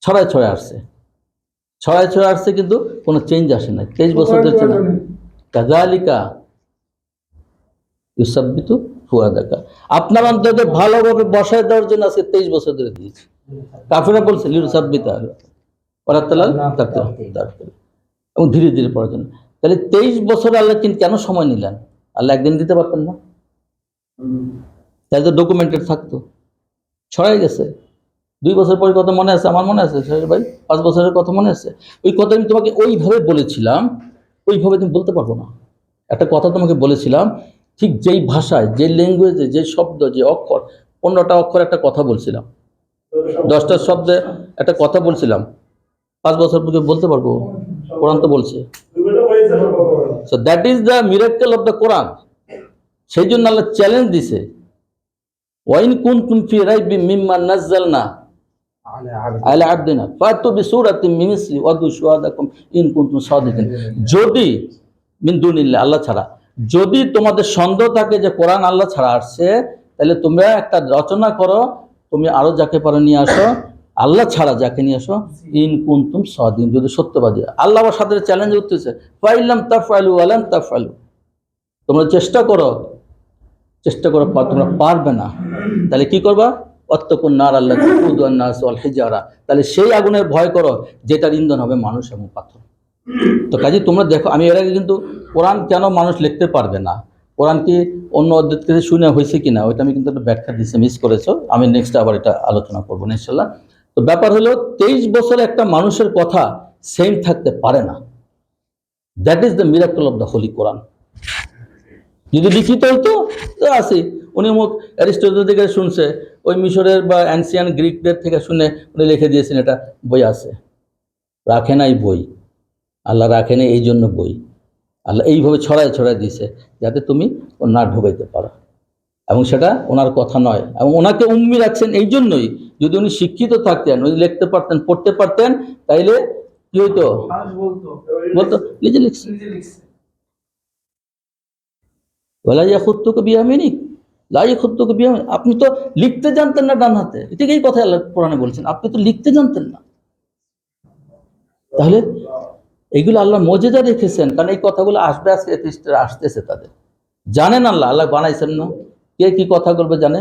ছড়ায় ছড়ায় আসছে, ছড়ায় ছড়ায় আসছে, কিন্তু কোনো চেঞ্জ আসে না। 23 বছর ধরে কাযালিকা ইউসাব্বিতু ফুয়াদাকা, আপনার অন্তরে ভালোভাবে বসায় দেওয়ার জন্য আজকে 23 বছর ধরে দিয়েছি। কাফেররা বলছে লিউসাব্বিতা ওরা তাআলা এবং ধীরে ধীরে পড়ার জন্য। তাহলে 23 বছর আল্লাহ কেন সময় নিলেন? আল্লাহ একদিন দিতে পারতেন না? তাহলে তো ডকুমেন্টেড থাকতো, ছড়াই গেছে। 2 বছর পরে কথা মনে আছে? আমার মনে আছে ভাই, 5 বছরের কথা মনে আছে। ওই কথা আমি তোমাকে ওইভাবে বলেছিলাম, ওইভাবে তুমি বলতে পারবো না। একটা কথা তোমাকে বলেছিলাম, ঠিক যেই ভাষায়, যে ল্যাঙ্গুয়েজে, যে শব্দ, যে অক্ষর, 15টা অক্ষর একটা কথা বলছিলাম, 10টা শব্দে একটা কথা বলছিলাম, 5 বছর পরে বলতে পারবো? কোরআন তো বলছে। So that is the miracle of the Quran. সেই জন্য আল্লাহ চ্যালেঞ্জ দিছে, ওয়াইন কুনতুম ফি রাইবিম মিম্মা নাযালনা আলা আবদিনা ফাতু বিসূরাতিন মিন মিসলি ওয়াদু শুহাদাকুম ইন কুনতুম সাদিকিন। যদি মিন দুনিল্লাহ, আল্লাহ ছাড়া, যদি তোমাদের সন্দেহ থাকে যে কোরআন আল্লাহ ছাড়া আসছে, তাহলে তোমরা একটা রচনা করো, তুমি আরো যাকে পারো নিয়ে আসো, আল্লাহ ছাড়া যাকে নিয়ে আসো, ইন কুনতুম সাদিকিন, যদি সত্যবাদী। আল্লাহ আবার সাথে চ্যালেঞ্জ উঠতেছে, ফাইলাম তাফআলু ওয়া লান তাফআলু, তোমরা চেষ্টা করো, তোমরা পারবে না, তাহলে কি করবা? ওয়াত্তাকুন নার আল্লাতী ওয়াকুদুহা নাস ওয়াল হিজারা, তাহলে সেই আগুনের ভয় করো যেটার ইন্ধন হবে মানুষ এবং পাথর। তো কাজে তোমরা দেখো, আমি এর আগে কিন্তু কোরআন কেন মানুষ লিখতে পারবে না, কোরআন কি অন্য অধ্যক্ষ থেকে শুনে হয়েছে কিনা, ওইটা আমি কিন্তু একটা ব্যাখ্যা দিচ্ছি, মিস করেছো, আমি নেক্সট আবার এটা আলোচনা করবো ইনশাআল্লাহ। তো ব্যাপার হলো 23 বছর একটা মানুষের কথা সেম থাকতে পারে না। That is the miracle of the holy Quran. যদি লিখিত হইতো তো আছে, উনি মুখ অ্যারিস্টটল থেকে শুনছে, ওই মিশরের বা অ্যানসিয়ান গ্রিকদের থেকে শুনে উনি লিখে দিয়েছেন, এটা বই আছে, রাখে নাই বই, আল্লাহ রাখে নাই এই জন্য বই, আল্লাহ এইভাবে ছড়ায় ছড়ায় দিয়েছে যাতে তুমি না ঢুকাইতে পারো, এবং সেটা ওনার কথা নয়। এবং ওনাকে উম্মি রাখছেন এই জন্যই, যদি উনি শিক্ষিত থাকতেন, উনি লিখতে পারতেন, পড়তে পারতেন, তাইলে কি হইতো? বলতো নিজে লিখছে, ওয়ালা ইয়াখুত্তুকা বিয়ামিনিক লা ইয়াখুত্তুকা বিয়ামিনিক, আপনি তো লিখতে জানতেন না ডান হাতে, ঠিক এই কথা আল্লাহ কোরআনে বলছেন, আপনি তো লিখতে জানতেন না, তাহলে এইগুলো আল্লাহ মজেদা রেখেছেন, কারণ এই কথাগুলো আসবে, আজকে এথিস্টরা আসতেছে, তাদের জানেন আল্লাহ আল্লাহ বানাইছেন না, কে কি কথা বলবে জানে।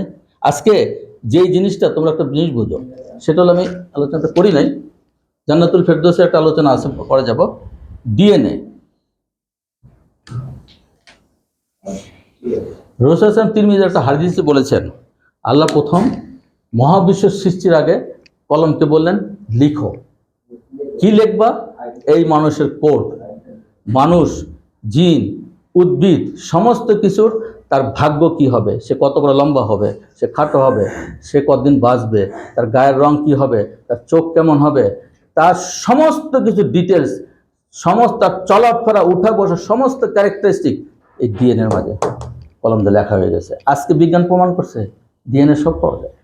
আজকে যেই জিনিসটা তোমরা একটা জিনিস বুঝো, সেটা হলো, আমি আলোচনাটা করি নাই, জান্নাতুল ফেরদৌসের একটা আলোচনা আছে, পরে যাব। ডিএনএ, রাসূল সাল্লাল্লাহু আলাইহি ওয়াসাল্লাম তিরমিজির একটা হাদিসে বলেছেন, আল্লাহ প্রথম মহাবিশ্ব সৃষ্টির আগে কলমকে বললেন লিখো। কি লিখবা? এই মানুষের কোড, মানুষ, জিন, উদ্ভিদ, সমস্ত কিছুর তার ভাগ্য কি হবে, সে কত বড় লম্বা হবে, সে খাটো হবে, সে কতদিন বাঁচবে, তার গায়ের রং কি হবে, তার চোখ কেমন হবে, তার সমস্ত কিছু ডিটেলস, সমস্ত তার চলাফেরা, উঠা বসা, সমস্ত ক্যারেক্টারিস্টিক এই ডিএনএর মাঝে কলম দিয়ে লেখা হয়ে গেছে। আজকে বিজ্ঞান প্রমাণ করছে ডিএনএ সব পাওয়া যায়।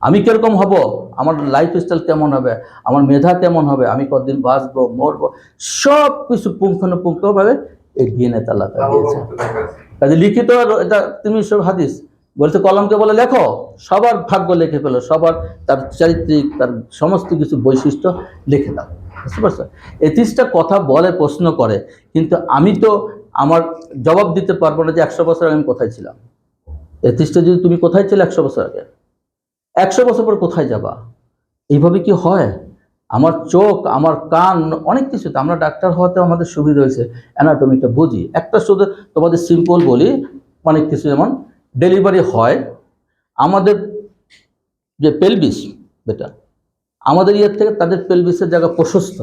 আমি কিরকম হব, আমার লাইফস্টাইল কেমন হবে, আমার মেধা কেমন হবে, আমি কতদিন বাঁচবো, মরবো, সব কিছু পুঙ্খানুপুঙ্খভাবে এই ডিএনএ তালা দিয়েছে। কাজে লিখিত, এটা তুমি সব হাদিস বলছে, কলমকে বলে লেখো, সবার ভাগ্য লিখে ফেলো, সবার তার চারিত্রিক, তার সমস্ত কিছু বৈশিষ্ট্য লিখে দাও। বুঝতে পারছো? এথিস্টটা কথা বলে, প্রশ্ন করে, কিন্তু আমি তো আমার জবাব দিতে পারবো না যে 100 বছর আগে আমি কোথায় ছিলাম। এথিস্টটা যদি তুমি কোথায় ছিলে 100 বছর আগে, 100 বছর পর কোথায় যাবা? এইভাবে কি হয়? আমার চোখ, আমার কান, অনেক কিছুতে আমরা ডাক্তার হওয়াতে আমাদের সুবিধা হয়েছে, অ্যানাটমিটা বুঝি। একটা শুধু তোমাদের সিম্পল বলি, অনেক কিছু, যেমন ডেলিভারি হয়, আমাদের যে পেলভিস, বেটা, আমাদের ইয়ের থেকে তাদের পেলভিসের জায়গা প্রশস্ত,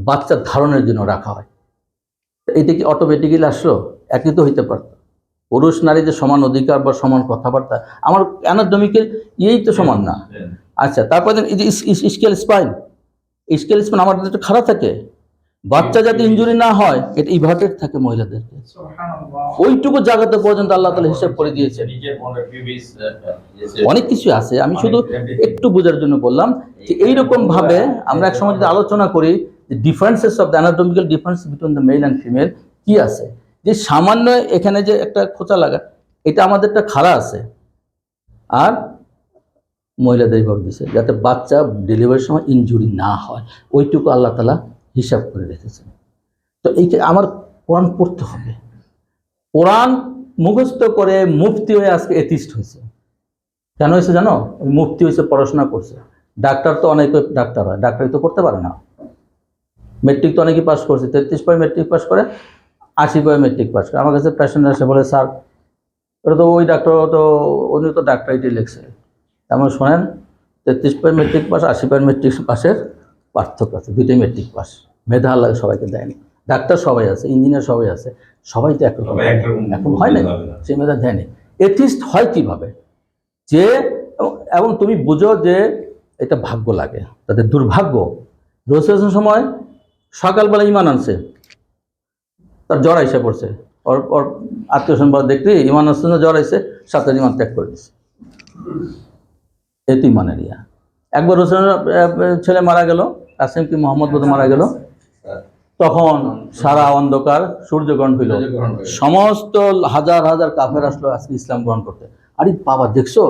বাচ্চার ধারণের জন্য রাখা হয়। এইটা কি অটোমেটিক্যালি আসলো? একই তো হইতে পারত। পুরুষ নারী যে সমান অধিকার বা সমান কথাবার্তা, আমার অ্যানাটমিকের ইয়েই তো সমান না। আচ্ছা, তারপরে এই যে স্কেল স্পাইন, স্কেল স্পাইন আমাদের একটু খারাপ থাকে, বাচ্চা যাতে ইনজুরি না হয়, এটা ইভার্টেড থাকে মহিলাদেরকে। সুবহানাল্লাহ। ওইটুকু জায়গাতে পর্যন্ত আল্লাহ তাআলা হিসাব করে দিয়েছে। অনেক কিছু আছে, আমি শুধু একটু বোঝার জন্য বললাম যে এইরকম ভাবে আমরা এক সময় যদি আলোচনা করি যে differences of the anatomical difference between the male and female কি আছে, যে সামান্য এখানে যে একটা খোঁচা লাগা, এটা আমাদেরটা খাড়া আছে, আর মহিলাদের এইভাবে দিছে যাতে বাচ্চা ডেলিভারির সময় ইনজুরি না হয়, ওইটুকু আল্লাহ তাআলা হিসাব করে রেখেছেন। তো এইটা আমার কোরআন পড়তে হবে। কোরআন মুখস্থ করে মুফতি হয়ে আজকে এথিস্ট হয়েছে। কেন হয়েছে জানো? ওই মুফতি হয়েছে, পড়াশোনা করছে। ডাক্তার তো অনেকে ডাক্তার হয়, ডাক্তারি তো করতে পারে না। মেট্রিক তো অনেকেই পাস করছে, 33 পয়ে মেট্রিক পাস করে, 80 পয়ে মেট্রিক পাস করে। আমার কাছে পেশেন্ট আসে, বলে স্যার ওটা তো ওই ডাক্তার, তো উনি তো ডাক্তারিটি লিখছে। তেমন শোনেন, 33 পয়ে মেট্রিক পাস, 80 পয়ে মেট্রিক পাসের পার্থক্য আছে, দুইটাই মেট্রিক পাস। মেধা আল্লাহ সবাইকে দেয়নি। ডাক্তার সবাই আছে, ইঞ্জিনিয়ার সবাই আছে, সবাই তো একরকম এখন হয় না, সেই মেধা দেয়নি। এথিস্ট হয় কিভাবে? যে এবং তুমি বুঝো যে এটা ভাগ্য লাগে, তাদের দুর্ভাগ্য। রসুলের সময় সকালবেলা ইমান আনছে, তার জ্বর আইসা পড়ছে, ওর ওর আত্মীয় স্বজন দেখতে ইমান আসছে না, জ্বর আইসে, সাথে ইমান ত্যাগ করে দিচ্ছে। এই তো ইমানের ইয়া। একবার রসুলের ছেলে মারা গেল, কাসেম কি মোহাম্মদ বোধ মারা গেল, তখন সারা অন্ধকার, সূর্যগ্রহণ হইল, সমস্ত হাজার হাজার কাফের আসলো আজকে ইসলাম গ্রহণ করতে। আরে বাবা, দেখছো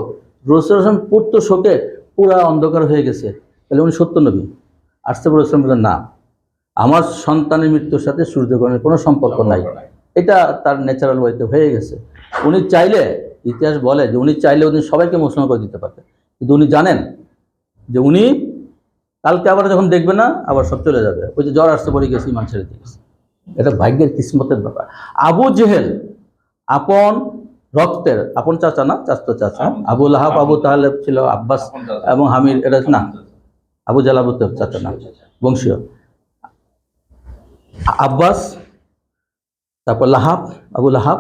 রসুল পূর্ত শোকে পুরা অন্ধকার হয়ে গেছে, তাহলে উনি সত্য নবী? আসতে পরে রসুল বললেন, না, আমার সন্তানের মৃত্যুর সাথে সূর্যগ্রহণের কোনো সম্পর্ক নাই, এটা তার ন্যাচারাল ওয়েতে হয়ে গেছে। উনি চাইলে, ইতিহাস বলে যে উনি চাইলে উনি সবাইকে মুসলমান করে দিতে পারতেন, কিন্তু উনি জানেন যে উনি কালকে আবার যখন দেখবে না, আবার সব চলে যাবে। ওই যে জ্বর আসতে পড়ে গেছে, ইমান ছেড়ে দিয়ে গেছে। এটা ভাগ্যের কিসমতের ব্যাপার। আবু জেহেল আপন রক্তের, আপন চাচা না, চাচতো চাচা, আবু লাহাব, আবু তাহলেব ছিল আব্বাস এবং হামির, এটা না, আবু জাহল আবু চাচা না, বংশীয়। আব্বাস, তারপর লাহাব, আবু লাহাব,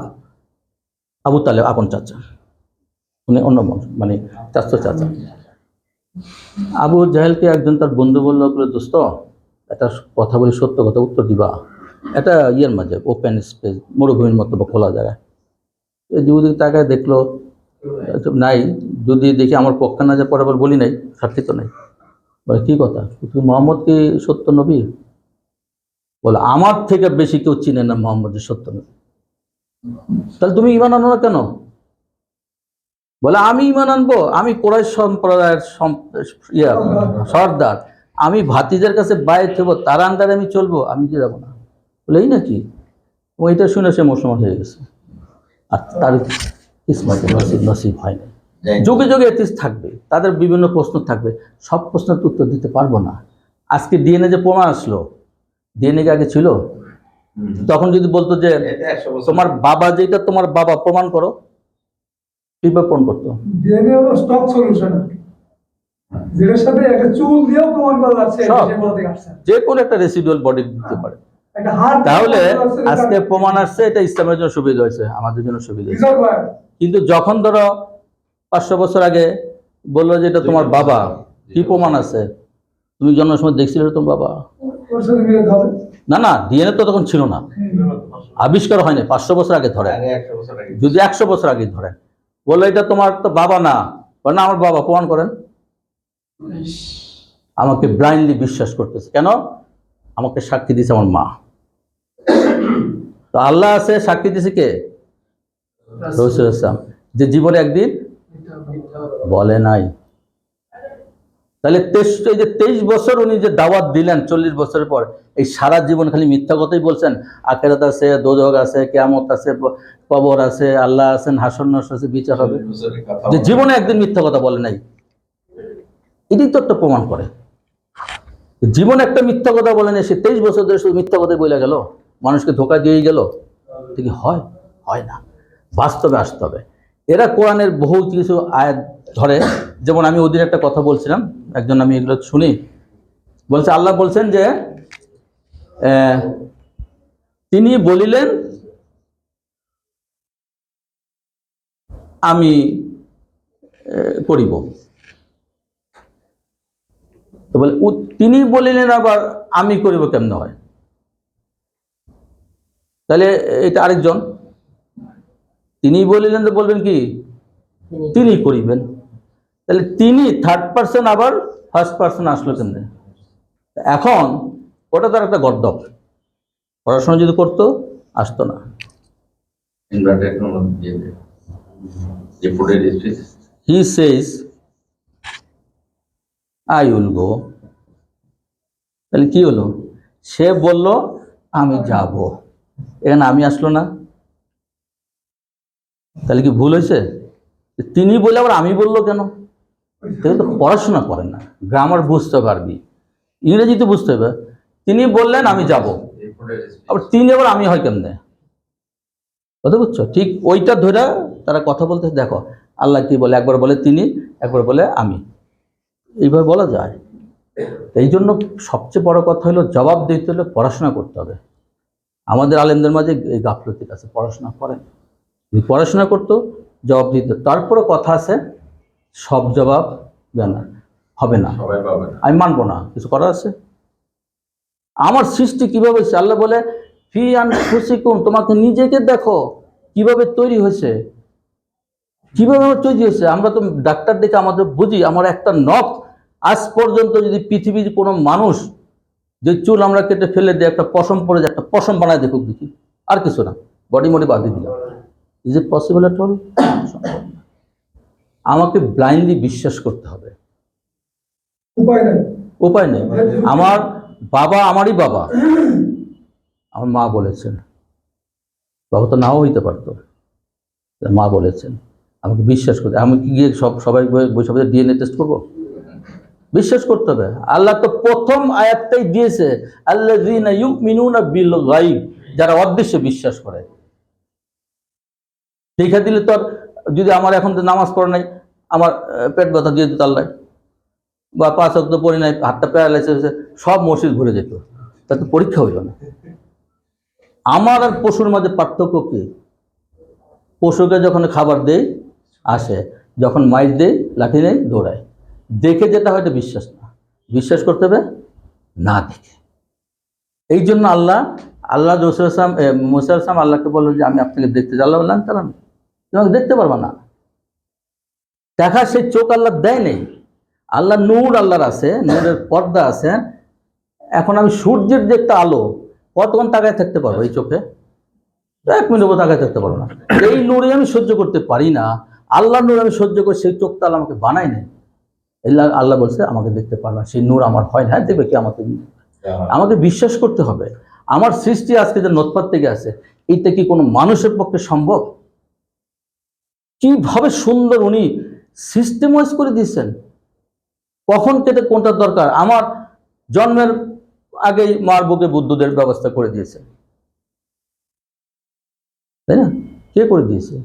আবু তালেব আপন চাচা, উনি অন্য বংশ, মানে চাচতো চাচা। আবু জাহেলকে একজন তার বন্ধু বলল, দোস্ত একটা কথা বলি, সত্য কথা উত্তর দিবা, এটা ইয়ের মাঝে ওপেন স্পেস, মরুভূমির মতো বা খোলা জায়গায়। যদি তাকায় দেখলো নাই, যদি দেখি আমার পক্ষে না যায়, পরে আবার বলি নাই, সাক্ষী তো নাই। বলে কি কথা, তুমি মোহাম্মদ কি সত্য নবী? বলে আমার থেকে বেশি কেউ চিনে না মোহাম্মদের সত্য নবী। তাহলে তুমি ইমান আনো না কেন? বলে আমি ইমান আনবো, আমি কুরাইশ সম্প্রদায়ের সর্দার, আমি ভাতিজার কাছে বাইরে থাকবো, তার আন্ডারে আমি চলবো, আমি কি যাবো না? বলে এই নাকি, এবং এটা শুনে সে মুসলমান হয়ে গেছে। আর তার কিসমতে নসিব হয় না। যুগে যুগে এথিস্ট থাকবে, তাদের বিভিন্ন প্রশ্ন থাকবে, সব প্রশ্নের উত্তর দিতে পারবো না। আজকে ডিএনএ যে প্রমাণ আসলো, ডিএনএ আগে ছিল? তখন যদি বলতো যে তোমার বাবা যেটা তোমার বাবা, প্রমাণ করো, কিভাবে প্রমাণ করতো? ডিএনএ হলো স্টক সলিউশন, যেটার সাথে একটা চুল দিয়েও প্রমাণ করা যাচ্ছে সব। সে কোথা থেকে আসছে। যে কোনো একটা রেসিডুয়াল বডি দিতে পারে। একটা হাড় তাহলে আজকে প্রমাণ আসছে, এটা ইসলামের জন্য সুবিধা হয়েছে, আমাদের জন্য সুবিধা হয়েছে। রিজার্ভ হয়। কিন্তু যখন ধরো 500 বছর আগে বললো যে এটা তোমার বাবা, কি প্রমাণ আছে? তুমি জন্মের সময় দেখছিলে তোমার বাবা? ওর সাথে মিলাতে হবে। না না, ডিএনএ তো তখন ছিল না, আবিষ্কার হয়নি। 500 বছর আগে ধরে, যদি 100 বছর আগে ধরে, বললো এটা তোমার তো বাবা না, বলে না আমার বাবা, প্রমাণ করেন। আমাকে ব্লাইন্ডলি বিশ্বাস করতেছে কেন? আমাকে সাক্ষী দিয়েছে আমার মা। তো আল্লাহ আছে, সাক্ষী দিয়েছে কে? রাসূল ইসলাম, যে জীবনে একদিন বলে নাই। তাহলে এই যে 23 বছর উনি যে দাওয়াত দিলেন, 40 বছরের পর, এই সারা জীবন খালি মিথ্যা কথাই বলছেন। আখিরাত আছে, দোজখ আছে, কিয়ামত আছে, কবর আছে, আল্লাহ আছেন, হাসর নাসর আছে, বিচার হবে, যে জীবনে একদিন মিথ্যা কথা বলে নাই। এটাই তো একটা প্রমাণ করে জীবনে একটা মিথ্যা কথা বলে নাই। সে 23 বছর ধরে শুধু মিথ্যা কথাই বলে গেল, মানুষকে ধোঁকা দিয়েই গেল। ঠিক হয়? হয় না, বাস্তবে আসতে হবে। এরা কোরআনের বহু কিছু আয়াত ধরে, যেমন আমি ওদিন একটা কথা বলছিলাম, একজন, আমি এগুলো শুনি, বলছে আল্লাহ বলছেন যে তিনি বলিলেন আমি করিব। তো বলে তিনি বলিলেন আবার আমি করিব কেমনে হয়? তাহলে এটা আরেকজন, তিনি বলিলেন তো বলবেন কি তিনি করিবেন। তাহলে তিনি থার্ড পার্সন, আবার ফার্স্ট পার্সন আসলো কেমনে? এখন ওটা তার একটা গর্দব, পড়াশোনা যদি করতো আসতো না। He says I will go. তাহলে কি হলো? সে বলল আমি যাব, এখানে আমি আসলো না। তাহলে কি ভুল হয়েছে? তিনি বলে আবার আমি বললো কেন? তাহলে তো পড়াশোনা করেন না, গ্রামার বুঝতে পারবি, ইংরেজি তো বুঝতে হবে। তিনি বললেন আমি যাব, আবার তিনি আবার আমি হয় কেমনে? কথা বুঝছো? ঠিক ওইটা ধরে তারা কথা বলতে, দেখো আল্লাহ কি বলে, একবার বলে তিনি, একবার বলে আমি, এইভাবে বলা যায়। এই জন্য সবচেয়ে বড় কথা হলো, জবাব দিতে হলে পড়াশোনা করতে হবে। আমাদের আলেমদের মাঝে এই গাফলতির আছে, পড়াশোনা করেন। যদি পড়াশোনা করতো জবাব দিত। তারপরে কথা আছে, সব জবাব না হবে না, আমি মানবো না, কিছু করার আছে। আমার সৃষ্টি কিভাবে হয়েছে? আল্লাহ বলে ফি আনফুসিকুম, তোমাকে নিজেকে দেখো কিভাবে তৈরি হয়েছে, কিভাবে তৈরি হয়েছে। আমরা তো ডাক্তার দেখে আমাদের বুঝি, আমার একটা নখ আজ পর্যন্ত যদি পৃথিবীর কোনো মানুষ যে চুল আমরা কেটে ফেলে দিয়ে একটা পশম পরে যায়, একটা পশম বানায় দেখুক দেখি, আর কিছু না, বডি মডি বাদ দিয়ে দিলাম। Is it possible at all? আমাকে ব্লাইন্ডলি বিশ্বাস করতে হবে, উপায় নাই। উপায় নেই। আমার বাবা আমারই বাবা, আমার মা বলেছেন, বাবা তো নাও হইতে পারতো, মা বলেছেন, আমাকে বিশ্বাস করতে। আমি কি গিয়ে সবাই বসে ডিএনএ টেস্ট করবো? বিশ্বাস করতে হবে। আল্লাহ তো প্রথম আয়াতটাই দিয়েছে, আল্লাযীনা ইউমিনুনা বিল গায়ব, যারা অদৃশ্যে বিশ্বাস করে। দেখা দিলে তো, যদি আমার এখন তো নামাজ পড়ে নাই, আমার পেট ব্যথা দিয়ে দিত আল্লাহ, বা 5 ওয়াক্ত পড়ি নাই, হাতটা প্যারালাইসিস হয়েছে, সব মসজিদ ঘুরে যেত, তাতে পরীক্ষা হইল না। আমার আর পশুর মাঝে পার্থক্য কি? পশুকে যখন খাবার দেই আসে, যখন মাইর দেই লাঠি নেই দৌড়ায়। দেখে যেটা হয়তো বিশ্বাস না, বিশ্বাস করতে হবে না দেখে। এই জন্য আল্লাহ রাসূল মুসা আলাইহিস সালাম আল্লাহকে বলল যে আমি আপনাকে দেখতে চাই। আল্লাহ বললেন তারা তোমাকে দেখতে পারবা না, দেখা সেই চোখ আল্লাহ দেয় নেই। আল্লাহ নূর, আল্লাহর আছে, নূরের পর্দা আছে। এখন আমি সূর্যের যে একটা আলো, কতক্ষণ তাকায় থাকতে পারবো এই চোখে? 1 মিনিটও তাকায় থাকতে পারবো না। এই নূরে আমি সহ্য করতে পারি না, আল্লাহ নূর আমি সহ্য করি, সেই চোখটা আল্লাহ আমাকে বানায় নেই। আল্লাহ বলছে আমাকে দেখতে পারবা, সেই নূর আমার হয় না। দেখবে কি আমাকে বিশ্বাস করতে হবে। আমার সৃষ্টি আজকে যে নতফাত থেকে আছে, এইটা কি কোনো মানুষের পক্ষে সম্ভব? কিভাবে সুন্দর উনি সিস্টেমাইজ করে দিয়েছেন, কখন কেটে কোনটা দরকার। আমার জন্মের আগেই মার বুকে বুদ্ধদের ব্যবস্থা করে দিয়েছে, তাই না? কে করে দিয়েছে?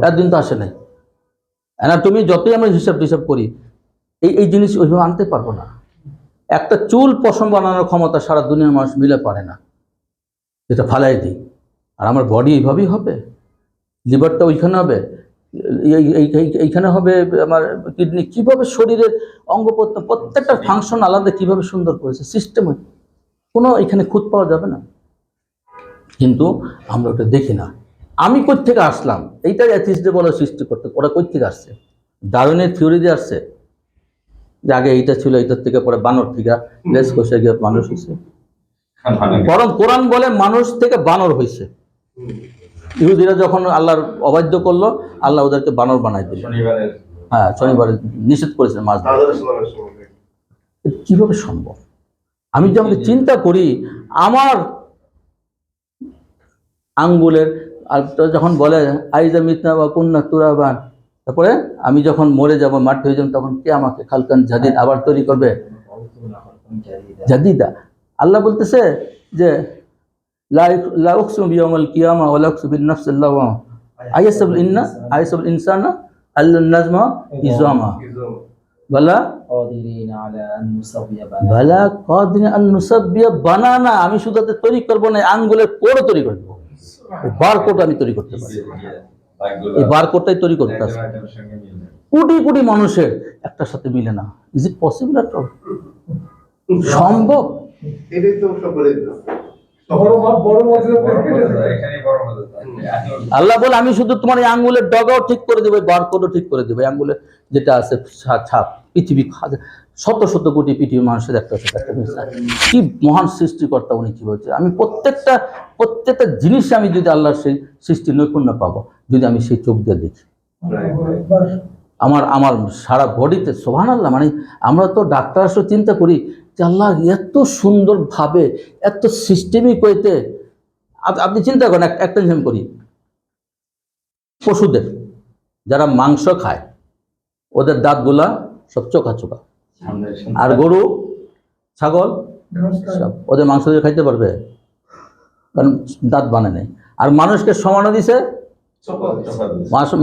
একদিন তো আসে নাই। তুমি যতই আমরা হিসাব টিসাব করি, এই জিনিস ওইভাবে আনতে পারবো না। একটা চুল পশম বানানোর ক্ষমতা সারা দুনিয়ার মানুষ মিলে পারে না, যেটা ফালাই দিই। আর আমার বডি এইভাবেই হবে, লিভারটা ওইখানে হবে, এইখানে হবে আমার কিডনি, কিভাবে শরীরের অঙ্গ প্রত্যেকটা ফাংশন আলাদা, কিভাবে সুন্দর করেছে সিস্টেম, কোনো এখানে খুঁত পাওয়া যাবে না। কিন্তু আমরা ওটা দেখি না। আমি কই থেকে আসলাম, এইটাই অ্যাথিস্টদের বলে সৃষ্টি করতে। ওরা কই থেকে আসছে? ডারউইনের থিওরি দিয়ে আসছে যে আগে এইটা ছিল, এইটার থেকে পরে বানর থেকে লেস কষে গিয়ে মানুষ হয়েছে। বরং কোরআন বলে মানুষ থেকে বানর হয়েছে। ইহুদিরা যখন আল্লাহর অবাধ্য করলো, আল্লাহ ওদেরকে বানর বানাই দিল। হ্যাঁ, শনিবারে নিষেধ করেছেন মাছ ধরা। কিভাবে সম্ভব? আমি যখন চিন্তা করি, আমার আঙ্গুলের, আর যখন বলে আইজা মিতনা বা কুন্না তুরাবান, তারপরে আমি যখন মরে যাব, মাটি হয়ে যাব, তখন কে আমাকে খালকান জাদিদ আবার তৈরি করবে, জাদিদা। আল্লাহ বলতেছে যে লা উকসিমু বিয়াউমিল কিয়ামা ওয়া লা উকসিমু বিন নাফসিল লাওয়ামা আয়াসাবুল ইনসানা আল্লান নাজমা ইজামা বালা কাদিরিন আন নুসাব্বিয়া বানানা। আমি শুধু তাতে তৈরি করবো না, আঙ্গুলের কোড়ও তৈরি করে দেবো। বারকোড আমি তৈরি করতে পারি, এই বারকোডটাই তৈরি করতে আসে। কোটি কোটি মানুষের একটার সাথে মিলে না। Is it possible? সম্ভব? এটাই তো সব বলে দিল। আল্লাহ বলে আমি শুধু তোমার এই আঙ্গুলের ডগাও ঠিক করে দেবো, বারকোডও ঠিক করে দেবো। আঙ্গুলের যেটা আছে ছাপ, পৃথিবী শত শত কোটি পৃথিবীর মানুষের একটা কি মহান সৃষ্টিকর্তা উনি। কি বলছে, আমি প্রত্যেকটা জিনিস আমি যদি আল্লাহর সেই সৃষ্টি নৈপুণ্য পাবো, যদি আমি সেই চোখ দিয়ে দেখি। আমার সারা বডিতে সুবহানাল্লাহ। মানে আমরা তো ডাক্তার আসলে চিন্তা করি যে আল্লাহ এত সুন্দরভাবে, এত সিস্টেমিক হইতে। আপনি চিন্তা করেন, একটা জিনিস করি, পশুদের যারা মাংস খায়, ওদের দাঁতগুলা সব চোখা চোখা। আর গরু, ছাগল সব ওদের মাংস দিয়ে খাইতে পারবে, কারণ দাঁত বানায় নেই। আর মানুষকে সমানো দিছে,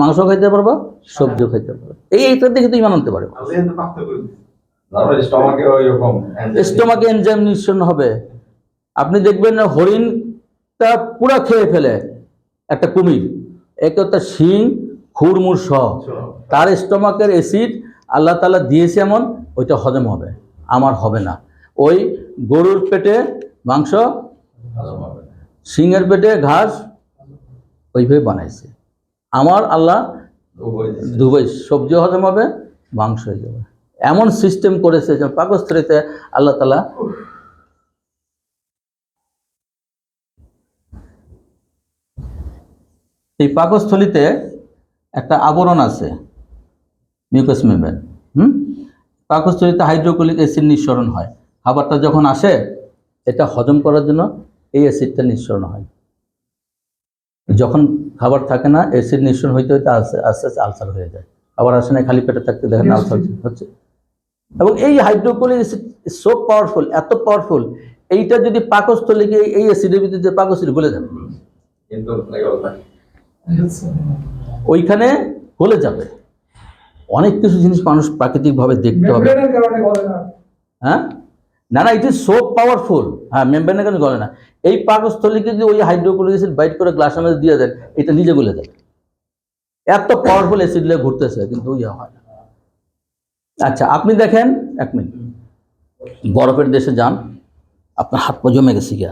মাংস খাইতে পারবা, সবজিও খাইতে পারবে। এইটা দেখে তুই মানাতে পারবে। স্টোমাকে এনজাইম নিঃসরণ হবে। আপনি দেখবেন না, হরিণটা পুরা খেয়ে ফেলে একটা কুমির, একটা তার শিং খুরমুর সহ, তার স্টোমাকের অ্যাসিড আল্লাহ তাআলা দিয়েছে এমন, ওইটা হজম হবে, আমার হবে না। ওই গরুর পেটে মাংস, সিংহের পেটে ঘাস, ওইভাবে বানাইছে। আমার আল্লাহ দুবাই সবজিও হজম হবে, মাংস হয়ে যাবে, এমন সিস্টেম করেছে যে পাকস্থলীতে আল্লাহ তাআলা এই পাকস্থলীতে একটা আবরণ আছে, মিউকাস মেমব্রেন। পাকস্থলীতে হাইড্রোক্লোরিক অ্যাসিড নিঃসরণ হয়। খাবারটা যখন আসে, এটা হজম করার জন্য এই অ্যাসিডটা নিঃসরণ হয়। যখন খাবার থাকে না, অ্যাসিড নিঃসরণ হইতে হইতে আস্তে আস্তে আলসার হয়ে যায়। খাবার আসে না, খালি পেটে থাকতে দেখেন আলসার হচ্ছে। এবং এই হাইড্রোক্লোরিক অ্যাসিড সো পাওয়ারফুল, এত পাওয়ারফুল, এইটা যদি পাকস্থলীকে এই অ্যাসিডের ভিতরে পাকস্থলী গলে যাবে, ওইখানে গলে যাবে। অনেক কিছু জিনিস মানুষ প্রাকৃতিকভাবে দেখতে হবে। হ্যাঁ, না ইট ইজ সো পাওয়ারফুল। হ্যাঁ, মেমব্রেনের কারণে গলে না। এই পাকস্থলীকে যদি ওই হাইড্রোক্লোরিক অ্যাসিড বাইট করে গ্লাসের মধ্যে দিয়ে দেন, এটা নিজে গলে যাবে। এত পাওয়ারফুল অ্যাসিড নিয়ে ঘুরতেছে, কিন্তু ইয়ে হয় না। আচ্ছা, আপনি দেখেন, এক মিনিট, বরফের দেশে যান, আপনার হাত পা জমে গেছে গা,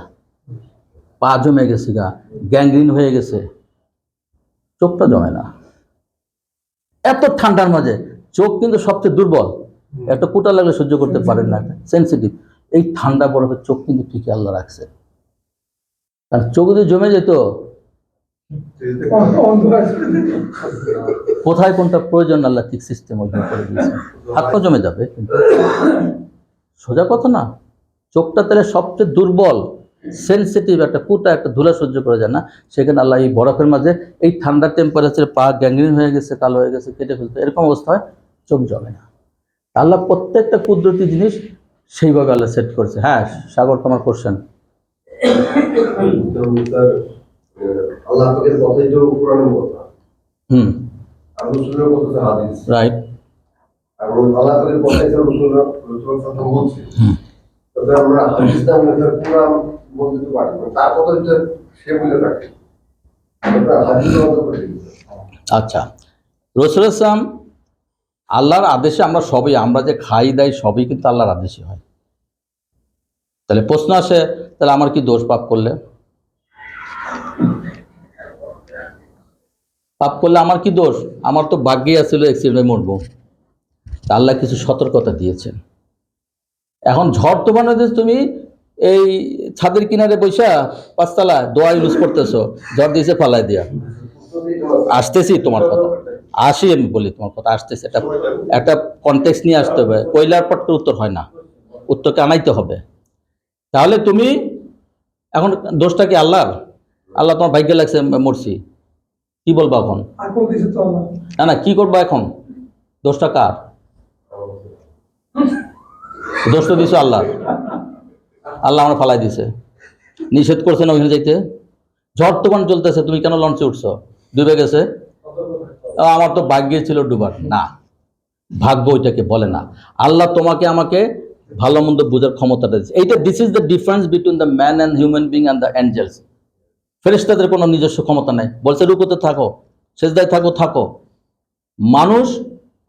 পা জমে গেছে গা, গ্যাংগ্রিন হয়ে গেছে, চোখটা জমে না। এত ঠান্ডার মাঝে চোখ কিন্তু সবচেয়ে দুর্বল, একটা কুটা লাগলে সহ্য করতে পারেন না, সেন্সিটিভ। এই ঠান্ডা বরফের চোখ কিন্তু ঠিকই আল্লাহ রাখছে। আর চোখ যদি জমে যেত, কোথায় কোনটা প্রয়োজন আল্লাহ ঠিক সিস্টেম ওইভাবে করে দিয়েছে। হাত পা জমে যাবে, কিন্তু সোজা কথা না। চোখটা তাহলে সবচেয়ে দুর্বল, সেনসিটিভ একটা কুটা একটা ধুলা সহ্য করা যায় না, সেখানে আল্লাহ এই বরফের মাঝে এই ঠান্ডা টেম্পারেচারে পা গ্যাংগ্রিন হয়ে গেছে, কালো হয়ে গেছে, কেটে ফেলতে, এরকম অবস্থা হয়, চোখ জমে না। আল্লাহ প্রত্যেকটা কুদরতি জিনিস সেইভাবে আল্লাহ সেট করছে। হ্যাঁ সাগর, তোমার কোশ্চেন। স্যার, আল্লাহ পাকের কথাই তো কোরআনের কথা, হুম, আর রাসূলের কথা তো হাদিস। রাইট। এবং আল্লাহ পাকের কথাই তো রাসূল সাল্লাল্লাহু বলছে। তবে আমরা হাদিস না বলে তার কোরআন বলতে তো পারি না, তার কথা তো সে বলে থাকে, আমরা হাদিসের কথা বলি। আচ্ছা, রাসূল ইসলাম আল্লাহর আদেশে আমরা সবই, আমরা যে খাই দাই সবই কিন্তু আল্লাহর আদেশে হয়। তাহলে প্রশ্ন আসে, তাহলে আমার কি দোষ? পাপ করলে আমার কি দোষ? আমার তো ভাগ্যে আছিল অ্যাক্সিডেন্টে মরবো। তা আল্লাহ কিছু সতর্কতা দিয়েছেন। এখন ঝড় তুফানে যে তুমি এই ছাদের কিনারে বৈশা পাঁচতলা দোয়া ইউজ করতেছো, ঝড় দিয়েছে ফালাই দিয়া। আসতেছি তোমার কথা, আসি, আমি বলি তোমার কথা আসতেছি। একটা কনটেক্সট নিয়ে আসতে হবে, কইলার পর তো উত্তর হয় না, উত্তরকে আনাইতে হবে। তাহলে তুমি এখন দোষটা কি আল্লাহর? আল্লাহ তোমার ভাগ্যে লাগছে মরছি, কি বলবা এখন? আকল দিছে তো আল্লাহ। না না, কি করবা এখন? দোষটা কার? দোষ তো দিছো আল্লাহ। আল্লাহ আমরা ফালাই দিছে, নিষেধ করছে না ওইখানে যাইতে। ঝড় তুফান চলতেছে, তুমি কেন লঞ্চে উঠছো? ডুবে গেছে, আমার তো ভাগ্যে ছিল ডুবার। না, ভাগ্য ওইটাকে বলে না। আল্লাহ তোমাকে আমাকে ভালো মন্দ বোঝার ক্ষমতাটা দিচ্ছে। এইটা, this is the difference between the man and human being and the angels. ফেরেশতাদের কোনো নিজস্ব ক্ষমতা নাই, বলছে রুকুতে থাকো, সেজদায় থাকো, থাকো। মানুষ,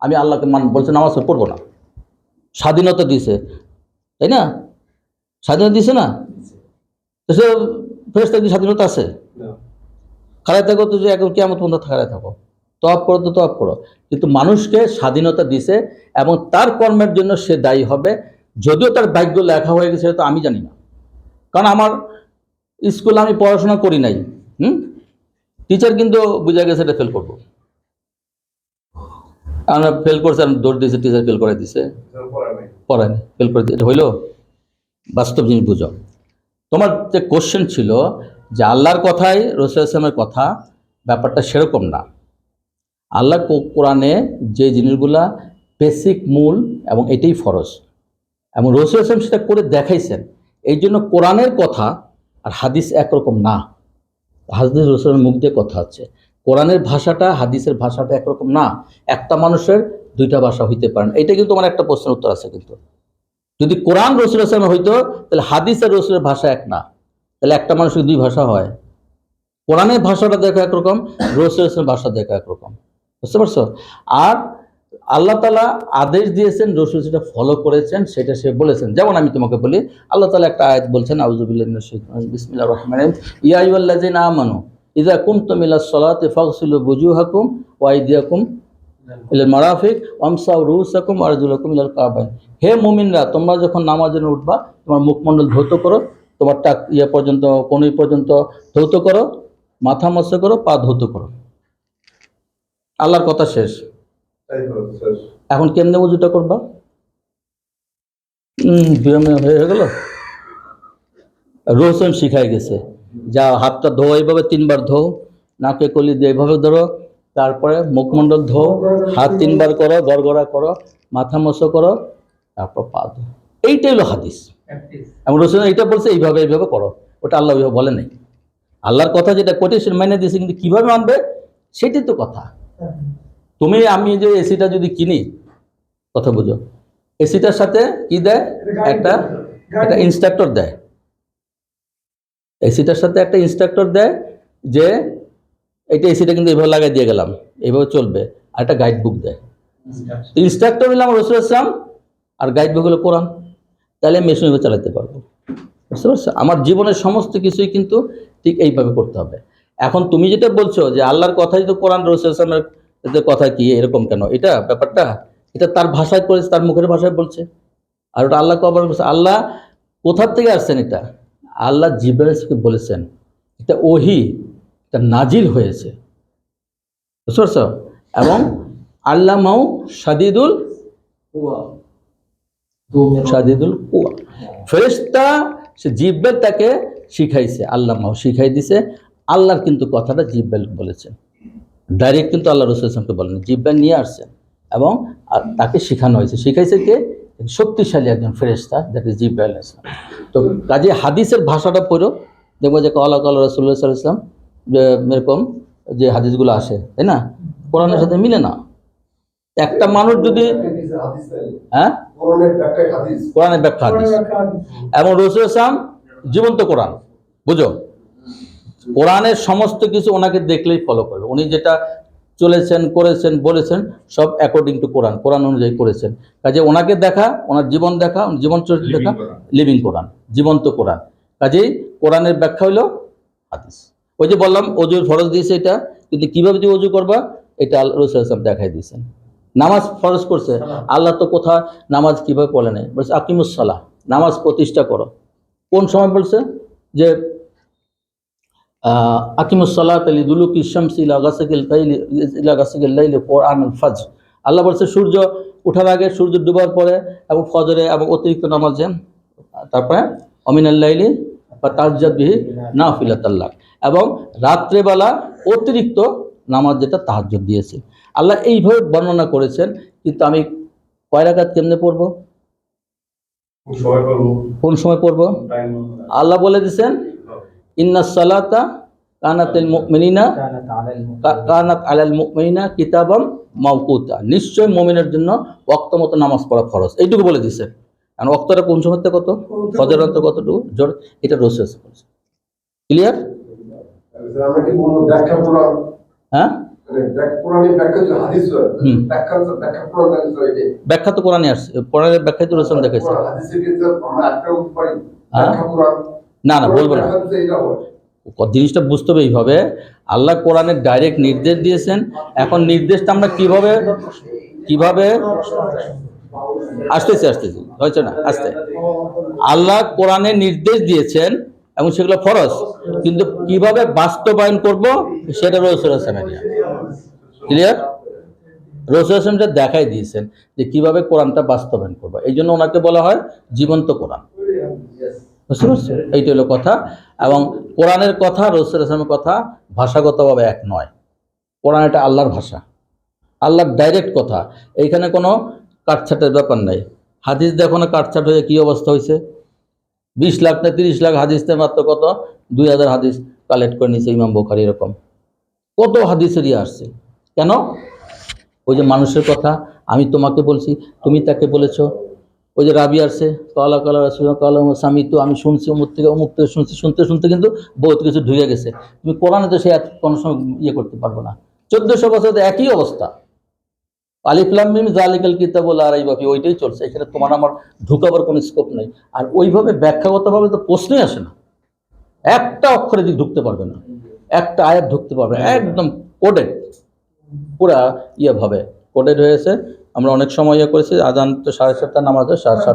আমি আল্লাহকে বলছে নামাজ পড়বো না, স্বাধীনতা দিছে, তাই না? স্বাধীনতা দিছে না? তো সে ফেরেশতার কি স্বাধীনতা আছে? খাড়ায় থাকো তো, যে এখন কিয়ামত পর্যন্ত খাড়ায় থাকো, তওয়াব করো তো তওয়াব করো। কিন্তু মানুষকে স্বাধীনতা দিছে এবং তার কর্মের জন্য সে দায়ী হবে। যদিও তার ভাগ্য লেখা হয়ে গেছে, তো আমি জানি না, কারণ আমার স্কুলে আমি পড়াশোনা করি নাই। টিচার কিন্তু বুঝা গেছে এটা ফেল করবো, আমরা ফেল করছে, আমি দৌড় দিয়েছে, টিচার ফেল করে দিছে, পড়ায়নি, ফেল করে দিয়ে, এটা হইলো? বাস্তব জিনিস বুঝো। তোমার যে কোশ্চেন ছিল যে আল্লাহর কথাই রাসূল ইসলামের কথা, ব্যাপারটা সেরকম না। আল্লাহ কোরআনে যে জিনিসগুলা বেসিক মূল এবং এটাই ফরজ, এবং রাসূল ইসলাম সেটা করে দেখাইছেন। এই জন্য কোরআনের কথা আর হাদিস একরকম না। হাদিস রাসূলের মুখ দিয়ে কথা হচ্ছে, কোরআনের ভাষাটা হাদিসের ভাষাটা একরকম না। একটা মানুষের দুইটা ভাষা হইতে পারে না। এটা কিন্তু আমার একটা প্রশ্নের উত্তর আছে। কিন্তু যদি কোরআন রাসূল ইসলামের হইতো, তাহলে হাদিস আর রাসূলের ভাষা এক না, তাহলে একটা মানুষের দুই ভাষা হয়। কোরআনের ভাষাটা দেখো একরকম, রাসূল ইসলামের ভাষা দেখো একরকম, বুঝতে পারছো? আর আল্লাহ তাআলা আদেশ দিয়েছেন, রাসূল সেটা ফলো করেছেন, সেটা সে বলেছেন। যেমন আমি তোমাকে বলি, আল্লাহ তাআলা একটা আয়াত বলছেন, আউযু বিল্লাহি মিনাশ শাইতানির রাজিম, বিসমিল্লাহির রহমানির রহিম, ইয়া আইয়ুহাল্লাযিনা আমানু ইযা কুমতুম ইলাস সালাতি ফাগসিলু বুজুহাকুম ওয়া আইদিয়াকুম ইলাল মারাফিক ওয়ামসাউ রুউসাকুম ওয়া আরজুলাকুম ইলাল কাবাইন। হে মুমিনরা, তোমরা যখন নামাজে উঠবা, তোমার মুখমণ্ডল ধৌত করো, তোমার টাক পর্যন্ত, কনুই পর্যন্ত ধৌত করো, মাথা মসে করো, পা ধৌত করো। আল্লাহর কথা শেষ। এখন কেমনে উজুটা করবা? হয়ে গেল, রসুন শিখাই গেছে, যা হাতটা ধো, এইভাবে 3 বার ধো, নাকে কলি দিয়ে এইভাবে ধরো, তারপরে মুখমণ্ডল ধো, হাত 3 বার করো, গড়গড়া করো, মাথা মসো করো, তারপর পা ধো। এইটাই হলো হাদিস। এবং রসুন এইটা বলছে এইভাবে এইভাবে করো, ওটা আল্লাহ ওইভাবে বলে নাই। আল্লাহর কথা যেটা কোটেশন মেনে দিয়েছে, কিন্তু কিভাবে মানবে সেটাই তো কথা। তুমি আমি যে এসিটা যদি কিনি, কথা বুঝো, এসিটার সাথে কি দেয়? একটা ইনস্ট্রাক্টর দেয়। এসিটার সাথে একটা ইনস্ট্রাক্টর দেয় যে এটা এসিটা কিন্তু এইভাবে লাগাই দিয়ে গেলাম, এইভাবে চলবে, আর একটা গাইড বুক দেয়। ইনস্ট্রাক্টর হলাম রাসূল ইসলাম, আর গাইড বুক হলো কোরআন। তাহলে মেশিন এইভাবে চালাতে পারবো, বুঝতে পারছো? আমার জীবনের সমস্ত কিছুই কিন্তু ঠিক এইভাবে করতে হবে। এখন তুমি যেটা বলছো যে আল্লাহর কথাই তো কোরআন, রাসূল ইসলামের কথা কি এরকম কেন? এটা ব্যাপারটা, এটা তার ভাষায় করেছে, তার মুখের ভাষায় বলছে। আর ওটা আল্লাহ কবার বলছে? আল্লাহ কোথার থেকে আসছেন? এটা আল্লাহ জিবরাইলকে বলেছেন, এটা ওহী, এটা নাজিল হয়েছে, বুঝতে পারছো? এবং আল্লামাউ শাদীদুল কুওয়া, ফেরেশতা সে জিবরাইল তাকে শিখাইছে, আল্লাহ শিখাই দিছে। আল্লাহর কিন্তু কথাটা জিব্রাইল বলেছেন, ডাইরেক্ট কিন্তু আল্লাহ রাসূল সাল্লাল্লাহু আলাইহি ওয়াসাল্লাম বলেন, জিব্রাইল নিয়ে আসছেন এবং তাকে শেখানো হয়েছে। শিখাইছে কে? শক্তিশালী একজন ফেরেশতা, দ্যাট ইজ জিব্রাইল আলাইহিস সালাম। তো কাজে হাদিসের ভাষাটা পড়ো, দেখবো যে কালা কালা রাসূলুল্লাহ সাল্লাল্লাহু আলাইহি ওয়াসাল্লাম, যে এরকম যে হাদিসগুলো আসে, তাই না, কোরআনের সাথে মিলে না। একটা মানুষ যদি হাদিস তাই হ্যাঁ কোরআনের ব্যাখ্যায় হাদিস কোরআনের ব্যাখ্যা হাদিস এবং রাসূল সাল্লাম জীবন্ত কোরআন, বুঝো, কোরআনের সমস্ত কিছু ওনাকে দেখলেই ফলো করবে। উনি যেটা চলেছেন, করেছেন, বলেছেন সব অ্যাকর্ডিং টু কোরআন, কোরআন অনুযায়ী করেছেন। কাজে ওনাকে দেখা, ওনার জীবন দেখা, জীবন চরিত্র দেখা, লিভিং কোরআন, জীবন্ত কোরআন। কাজেই কোরআনের ব্যাখ্যা হলো হাদিস। ওই যে বললাম অজুর ফরজ দিয়েছে এটা, কিন্তু কিভাবে যে অজু করবা এটা রাসূল সাল্লাল্লাহু আলাইহি ওয়াসাল্লাম দেখাই দিয়েছেন। নামাজ ফরজ করছে, আল্লাহ তো কোথা নামাজ কিভাবে বলে নেই, বলছে আকিমুস সালাহ, নামাজ প্রতিষ্ঠা করো। কোন সময় বলছে? যে আকিমুস সালাতা লিদুলুকি শামসি ইলা গাসাকিল লাইলি কুরআনুল ফজর। আল্লাহ বলছে সূর্য ওঠার আগে, সূর্য ডুবার পরে এবং ফজরে এবং অতিরিক্ত নামাজে, তারপরে অমিনাল লাইলি ফাতাহাজ্জাদ বিহি নাফিলাতাল্লাহ, এবং রাত্রেবেলা অতিরিক্ত নামাজ যেটা তাহাজ্জুদ দিয়েছে। আল্লাহ এইভাবে বর্ণনা করেছেন। কিন্তু আমি কয় রাকাত কেমনে পড়বো, কোন সময় পড়বো? আল্লাহ বলে দিয়েছেন ইন্নাস সালাতা কানাত আলাল মুমিনিনা কিতাবাম মাওকুতা, নিশ্চয় মুমিনের জন্য ওয়াক্ত মতো নামাজ পড়া ফরজ, এইটুকু বলে দিয়েছে। কারণ ওয়াক্তটা কোন সময় থেকে কত, ফজর রাতে কতটুকু জোর, এটা রাসূল বলেছে। ক্লিয়ার? আমরা কি বলবো ব্যাখ্যা কোরআন, হ্যাঁ, মানে কোরআনের ব্যাখ্যা যে হাদিস হয়, ব্যাখ্যা কোরআন জানি তো এটা ব্যাখ্যা তো কোরআনে আসছে, কোরআনের ব্যাখ্যাই তো রাসূল দেখাইছে। হাদিসে কি আমরা একটা পারি ব্যাখ্যা কোরআন? না না, বলবো না, ব্যাখ্যা তো এটা হয়। জিনিসটা বুঝতে হবে এইভাবে। আল্লাহ কোরআনের ডাইরেক্ট নির্দেশ দিয়েছেন। এখন নির্দেশটা আমরা কিভাবে আসতেছি হয়েছে না, আসতে আল্লাহ কোরআনে নির্দেশ দিয়েছেন এবং সেগুলো ফরজ, কিন্তু কিভাবে বাস্তবায়ন করব সেটা রাসূল সাল্লাল্লাহু আলাইহি ওয়াসাল্লাম ক্লিয়ার, রাসূল সাল্লাল্লাহু দেখাই দিয়েছেন যে কিভাবে কোরআনটা বাস্তবায়ন করবো। এই জন্য ওনাকে বলা হয় জীবন্ত কোরআন। বুঝতে পারছো? এইটা হলো কথা। এবং কোরআনের কথা, রাসূল সাল্লাল্লাহু আলাইহি ওয়াসাল্লামের কথা ভাষাগতভাবে এক নয়। কোরআন এটা আল্লাহর ভাষা, আল্লাহর ডাইরেক্ট কথা। এইখানে কোনো কাটছাটের ব্যাপার নাই। হাদিস দেখো না কাটছাট হয়ে কী অবস্থা হয়েছে। 20 লাখ না 30 লাখ হাদিসতে মাত্র কত 2000 হাদিস কালেক্ট করে নিয়েছে ইমাম বুখারী। এরকম কত হাদিসেরই আসছে। কেন? ওই যে মানুষের কথা, আমি তোমাকে বলছি, তুমি তাকে বলেছো। ওই যে রাবি আসছে, কালা কালা রাসূলুল্লাহ কালা স্বামী, তো আমি শুনছি অমুক থেকে শুনছি, শুনতে শুনতে কিন্তু বহুত কিছু ঢুকে গেছে। তুমি কোরআনে তো সে কোনো সময় ইয়ে করতে পারবো না। 1400 বছর একই অবস্থা। আলিফ লাম মিম যালিকাল কিতাবু লা রাইবা ফিহি, ওইটাই চলছে। এখানে তোমার আমার ঢুকাবার কোনো স্কোপ নেই। আর ওইভাবে ব্যাখ্যাগতভাবে তো প্রশ্নই আসে না। একটা অক্ষরে দিক ঢুকতে পারবে না, একটা আয়াত ঢুকতে পারবে না, একদম কোডেড, পুরা ইয়ে ভাবে কোডেড হয়েছে। আমরা অনেক সময় ইয়ে করেছি। আজান তো 7:30 নামাজ হয়, 7:30